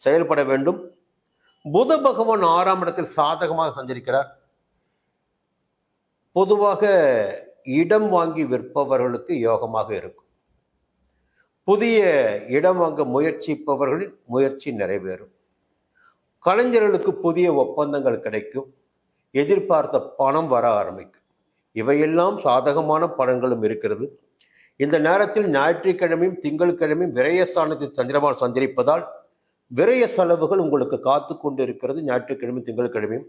செயல்பட வேண்டும். புத பகவான் 6ஆம் இடத்தில் சாதகமாக சஞ்சரிக்கிறார். பொதுவாக இடம் வாங்கி விற்பவர்களுக்கு யோகமாக இருக்கும். புதிய இடம் வாங்க முயற்சிப்பவர்களின் முயற்சி நிறைவேறும். கலைஞர்களுக்கு புதிய ஒப்பந்தங்கள் கிடைக்கும். எதிர்பார்த்த பணம் வர ஆரம்பிக்கும். இவையெல்லாம் சாதகமான பலன்களும் இருக்கிறது. இந்த நேரத்தில் ஞாயிற்றுக்கிழமையும் திங்கட்கிழமையும் விரயஸ்தானத்தில் சந்திரபான் சஞ்சரிப்பதால் விரய செலவுகள் உங்களுக்கு காத்து கொண்டு இருக்கிறது. ஞாயிற்றுக்கிழமை திங்கட்கிழமையும்.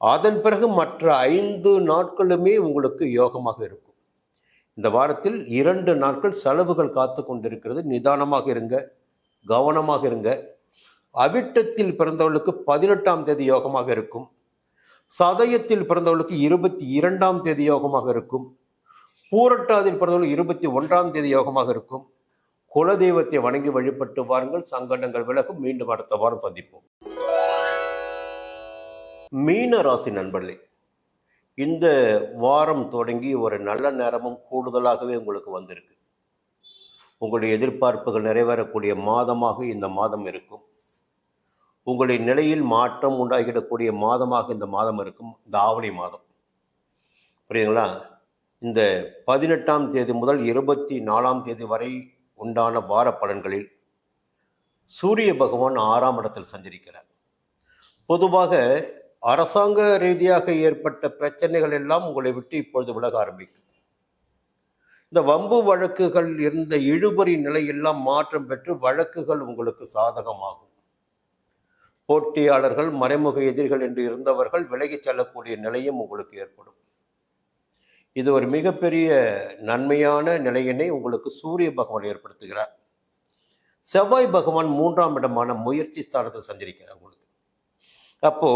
அதன் பிறகு மற்ற 5 நாட்களுமே உங்களுக்கு யோகமாக இருக்கும். இந்த வாரத்தில் 2 நாட்கள் செலவுகள் காத்து கொண்டிருக்கிறது. நிதானமாக இருங்க, கவனமாக இருங்க. அவிட்டத்தில் பிறந்தவர்களுக்கு 18ஆம் தேதி யோகமாக இருக்கும். சதயத்தில் பிறந்தவர்களுக்கு 22ஆம் தேதி யோகமாக இருக்கும். பூரட்டாதில் பிறந்தவர்களுக்கு 21ஆம் தேதி யோகமாக இருக்கும். குலதெய்வத்தை வணங்கி வழிபட்டு வாருங்கள், சங்கடங்கள் விலகும். மீண்டும் அடுத்த வாரம் சந்திப்போம். மீன ராசி நண்பர்களே, இந்த வாரம் தொடங்கி ஒரு நல்ல நேரமும் கூடுதலாகவே உங்களுக்கு வந்திருக்கு. உங்களுடைய எதிர்பார்ப்புகள் நிறைவேறக்கூடிய மாதமாக இந்த மாதம் இருக்கும். உங்களுடைய நிலையில் மாற்றம் உண்டாகிடக்கூடிய மாதமாக இந்த மாதம் இருக்கும். இந்த ஆவணி மாதம், புரியுதுங்களா? இந்த 18ஆம் தேதி முதல் 24ஆம் தேதி வரை உண்டான வார பலன்களில் சூரிய பகவான் 6ஆம் இடத்தில் சஞ்சரிக்கிறார். பொதுவாக அரசாங்க ரீதியாக ஏற்பட்ட பிரச்சனைகள் எல்லாம் உங்களை விட்டு இப்பொழுது விலக ஆரம்பிக்கும். இந்த வம்பு வழக்குகள் இருந்த இழுபறி நிலை எல்லாம் மாற்றம் பெற்று வழக்குகள் உங்களுக்கு சாதகமாகும். போட்டியாளர்கள், மறைமுக எதிரிகள் என்று இருந்தவர்கள் விலகிச் செல்லக்கூடிய நிலையும் உங்களுக்கு ஏற்படும். இது ஒரு மிகப்பெரிய நன்மையான நிலையினை உங்களுக்கு சூரிய பகவான் ஏற்படுத்துகிறார். செவ்வாய் பகவான் 3ஆம் இடமான முயற்சி ஸ்தானத்தில் சஞ்சரிக்கிறார் உங்களுக்கு. அப்போ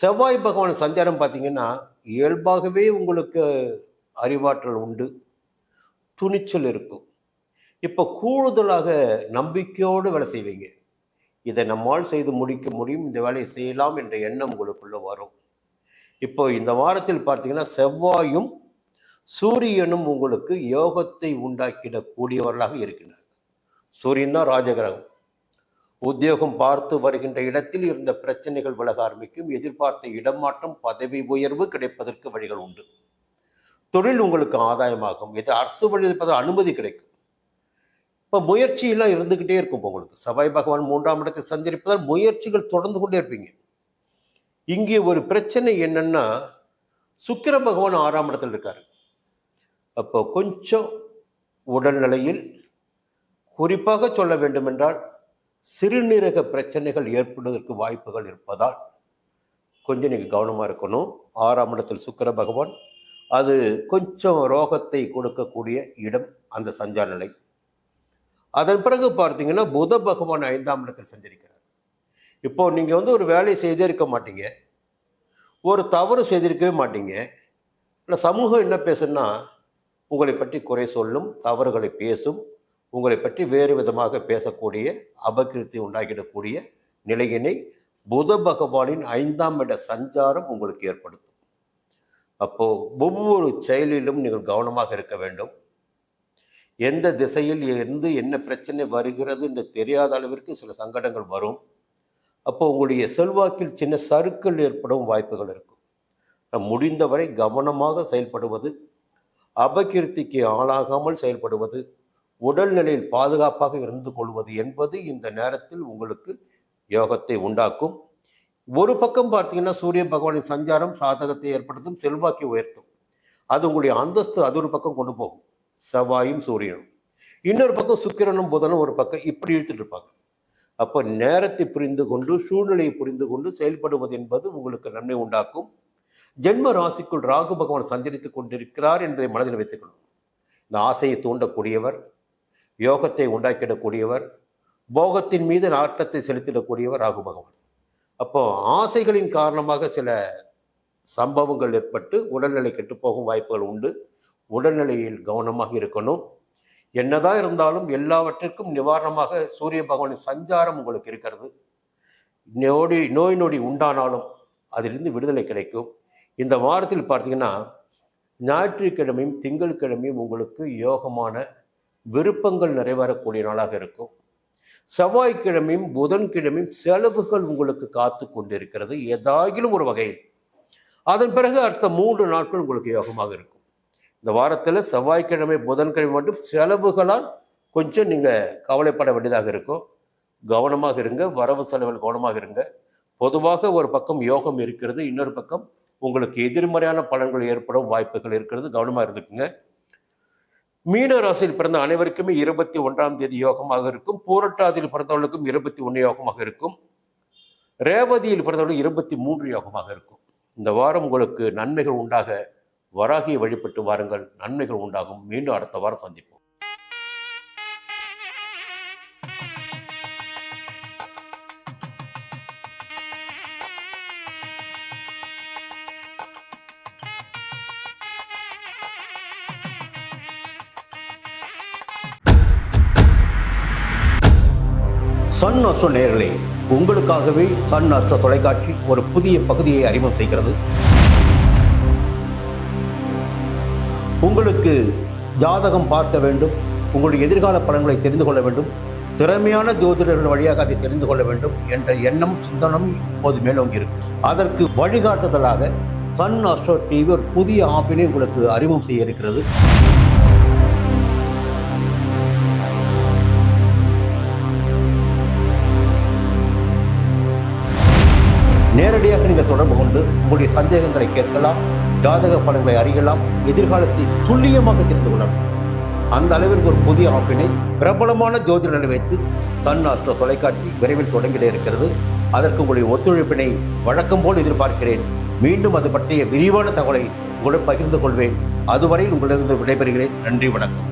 செவ்வாய் பகவான் சஞ்சாரம் பார்த்தீங்கன்னா இயல்பாகவே உங்களுக்கு அறிவாற்றல் உண்டு, துணிச்சல் இருக்கும். இப்போ கூடுதலாக நம்பிக்கையோடு வேலை செய்வீங்க. இதை நம்மால் செய்து முடிக்க முடியும், இந்த வேலையை செய்யலாம் என்ற எண்ணம் உங்களுக்குள்ள வரும். இப்போ இந்த வாரத்தில் பார்த்தீங்கன்னா செவ்வாயும் சூரியனும் உங்களுக்கு யோகத்தை உண்டாக்கிடக்கூடியவர்களாக இருக்கின்றனர். சூரியன் தான் ராஜகிரகம். உத்தியோகம் பார்த்து வருகின்ற இடத்தில் இருந்த பிரச்சனைகள் விலக ஆரம்பிக்கும். எதிர்பார்த்த இடமாற்றம், பதவி உயர்வு கிடைப்பதற்கு வழிகள் உண்டு. தொழில் உங்களுக்கு ஆதாயமாகும். இது அரசு வழி அனுமதி கிடைக்கும். இப்போ முயற்சியெல்லாம் இருந்துக்கிட்டே இருக்கும். உங்களுக்கு செவ்வாய் பகவான் 3ஆம் இடத்தை சஞ்சரிப்பதால் முயற்சிகள் தொடர்ந்து கொண்டே இருப்பீங்க. இங்கே ஒரு பிரச்சனை என்னன்னா, சுக்கிர பகவான் 6ஆம் இடத்தில் இருக்காரு. அப்போ கொஞ்சம் உடல்நிலையில், குறிப்பாக சொல்ல வேண்டும் என்றால் சிறுநீரக பிரச்சனைகள் ஏற்படுவதற்கு வாய்ப்புகள் இருப்பதால் கொஞ்சம் நீங்க கவனமா இருக்கணும். 6ஆம் இடத்தில் சுக்கிர பகவான், அது கொஞ்சம் ரோகத்தை கொடுக்கக்கூடிய இடம் அந்த சஞ்சார நிலை. அதன் பிறகு பார்த்தீங்கன்னா புத பகவான் 5ஆம் இடத்தில் சஞ்சரிக்கிறார். இப்போ நீங்க ஒரு வேலையை செய்தே இருக்க மாட்டீங்க, ஒரு தவறு செய்திருக்கவே மாட்டீங்க. இல்லை சமூகம் என்ன பேசுன்னா, உங்களை பற்றி குறை சொல்லும், தவறுகளை பேசும், உங்களை பற்றி வேறு விதமாக பேசக்கூடிய, அபகீர்த்தி உண்டாக்கிடக்கூடிய நிலையினை புத பகவானின் 5ஆம் இட சஞ்சாரம் உங்களுக்கு ஏற்படுத்தும். அப்போ ஒவ்வொரு செயலிலும் நீங்கள் கவனமாக இருக்க வேண்டும். எந்த திசையில் இருந்து என்ன பிரச்சனை வருகிறது என்று தெரியாத அளவிற்கு சில சங்கடங்கள் வரும். அப்போ உங்களுடைய செல்வாக்கில் சின்ன சறுக்கல் ஏற்படும் வாய்ப்புகள் இருக்கும். முடிந்தவரை கவனமாக செயல்படுவது, அபகீர்த்திக்கு ஆளாகாமல் செயல்படுவது, உடல்நிலையில் பாதுகாப்பாக இருந்து கொள்வது என்பது இந்த நேரத்தில் உங்களுக்கு யோகத்தை உண்டாக்கும். ஒரு பக்கம் பார்த்தீங்கன்னா சூரிய பகவானின் சஞ்சாரம் சாதகத்தை ஏற்படுத்தும், செல்வாக்கை உயர்த்தும். அது உங்களுடைய அந்தஸ்து அது ஒரு பக்கம் கொண்டு போகும், செவ்வாயும் சூரியனும். இன்னொரு பக்கம் சுக்கிரனும் புதனும் ஒரு பக்கம் இப்படி இழுத்துட்டு இருப்பாங்க. அப்போ நேரத்தை புரிந்து கொண்டு, சூழ்நிலையை புரிந்து கொண்டு செயல்படுவது என்பது உங்களுக்கு நன்மை உண்டாக்கும். ஜென்ம ராசிக்குள் ராகு பகவான் சஞ்சரித்துக் கொண்டிருக்கிறார் என்பதை மனதில் வைத்துக்கணும். இந்த ஆசையை தூண்டக்கூடியவர், யோகத்தை உண்டாக்கிடக்கூடியவர், போகத்தின் மீது நாட்டத்தை செலுத்திடக்கூடியவர் ராகு பகவான். அப்போ ஆசைகளின் காரணமாக சில சம்பவங்கள் ஏற்பட்டு உடல்நிலை கெட்டுப்போகும் வாய்ப்புகள் உண்டு. உடல்நிலையில் கவனமாக இருக்கணும். என்னதான் இருந்தாலும் எல்லாவற்றிற்கும் நிவாரணமாக சூரிய பகவானின் சஞ்சாரம் உங்களுக்கு இருக்கிறது. நோய் நொடி உண்டானாலும் அதிலிருந்து விடுதலை கிடைக்கும். இந்த வாரத்தில் பார்த்தீங்கன்னா ஞாயிற்றுக்கிழமையும் திங்கட்கிழமையும் உங்களுக்கு யோகமான விருப்பங்கள் நிறைவேறக்கூடிய நாளாக இருக்கும். செவ்வாய்க்கிழமையும் புதன்கிழமையும் செலவுகள் உங்களுக்கு காத்து கொண்டிருக்கிறது ஏதாகிலும் ஒரு வகையில். அதன் பிறகு அடுத்த 3 நாட்கள் உங்களுக்கு யோகமாக இருக்கும். இந்த வாரத்தில் செவ்வாய்க்கிழமை புதன்கிழமை மட்டும் செலவுகளால் கொஞ்சம் நீங்கள் கவலைப்பட வேண்டியதாக இருக்கும். கவனமாக இருங்க, வரவு செலவில் கவனமாக இருங்க. பொதுவாக ஒரு பக்கம் யோகம் இருக்கிறது, இன்னொரு பக்கம் உங்களுக்கு எதிர்மறையான பலன்கள் ஏற்படும் வாய்ப்புகள் இருக்கிறது. கவனமாக இருந்துக்குங்க. மீன ராசியில் பிறந்த அனைவருக்குமே 21ஆம் தேதி யோகமாக இருக்கும். பூரட்டாதியில் பிறந்தவர்களுக்கும் 21 யோகமாக இருக்கும். ரேவதியில் பிறந்தவர்களுக்கு 23 யோகமாக இருக்கும். இந்த வாரம் உங்களுக்கு நன்மைகள் உண்டாக வராகியை வழிபட்டு வாருங்கள், நன்மைகள் உண்டாகும். மீண்டும் அடுத்த வாரம் சந்திப்போம். சன் அஸ்ட்ரோ நேயர்களே, உங்களுக்காகவே சன் அஸ்ட்ரோ தொலைக்காட்சி ஒரு புதிய பகுதியை அறிமுகம் செய்கிறது. உங்களுக்கு ஜாதகம் பார்க்க வேண்டும், உங்களுடைய எதிர்கால பலன்களை தெரிந்து கொள்ள வேண்டும், திறமையான ஜோதிடர்கள் வழியாக அதை தெரிந்து கொள்ள வேண்டும் என்ற எண்ணம், சிந்தனம் இப்போது மேலோங்கி இருக்கு. அதற்கு வழிகாட்டுதலாக சன் அஸ்ட்ரோ டிவி ஒரு புதிய ஆப்பினை உங்களுக்கு அறிமுகம் செய்ய இருக்கிறது. நேரடியாக நீங்கள் தொடர்பு கொண்டு உங்களுடைய சந்தேகங்களை கேட்கலாம், ஜாதக பலன்களை அறியலாம், எதிர்காலத்தை துல்லியமாக தெரிந்து கொள்ளலாம். அந்த அளவிற்கு ஒரு புதிய ஆப்பினை பிரபலமான ஜோதிடர்களை வைத்து சன் அஸ்ட்ரோ தொலைக்காட்சி விரைவில் தொடங்கிட இருக்கிறது. அதற்கு உங்களுடைய ஒத்துழைப்பினை வழக்கம் போல் எதிர்பார்க்கிறேன். மீண்டும் அது பற்றிய விரிவான தகவலை உங்களுடன் பகிர்ந்து கொள்வேன். அதுவரையில் உங்களிடம் விடைபெறுகிறேன். நன்றி, வணக்கம்.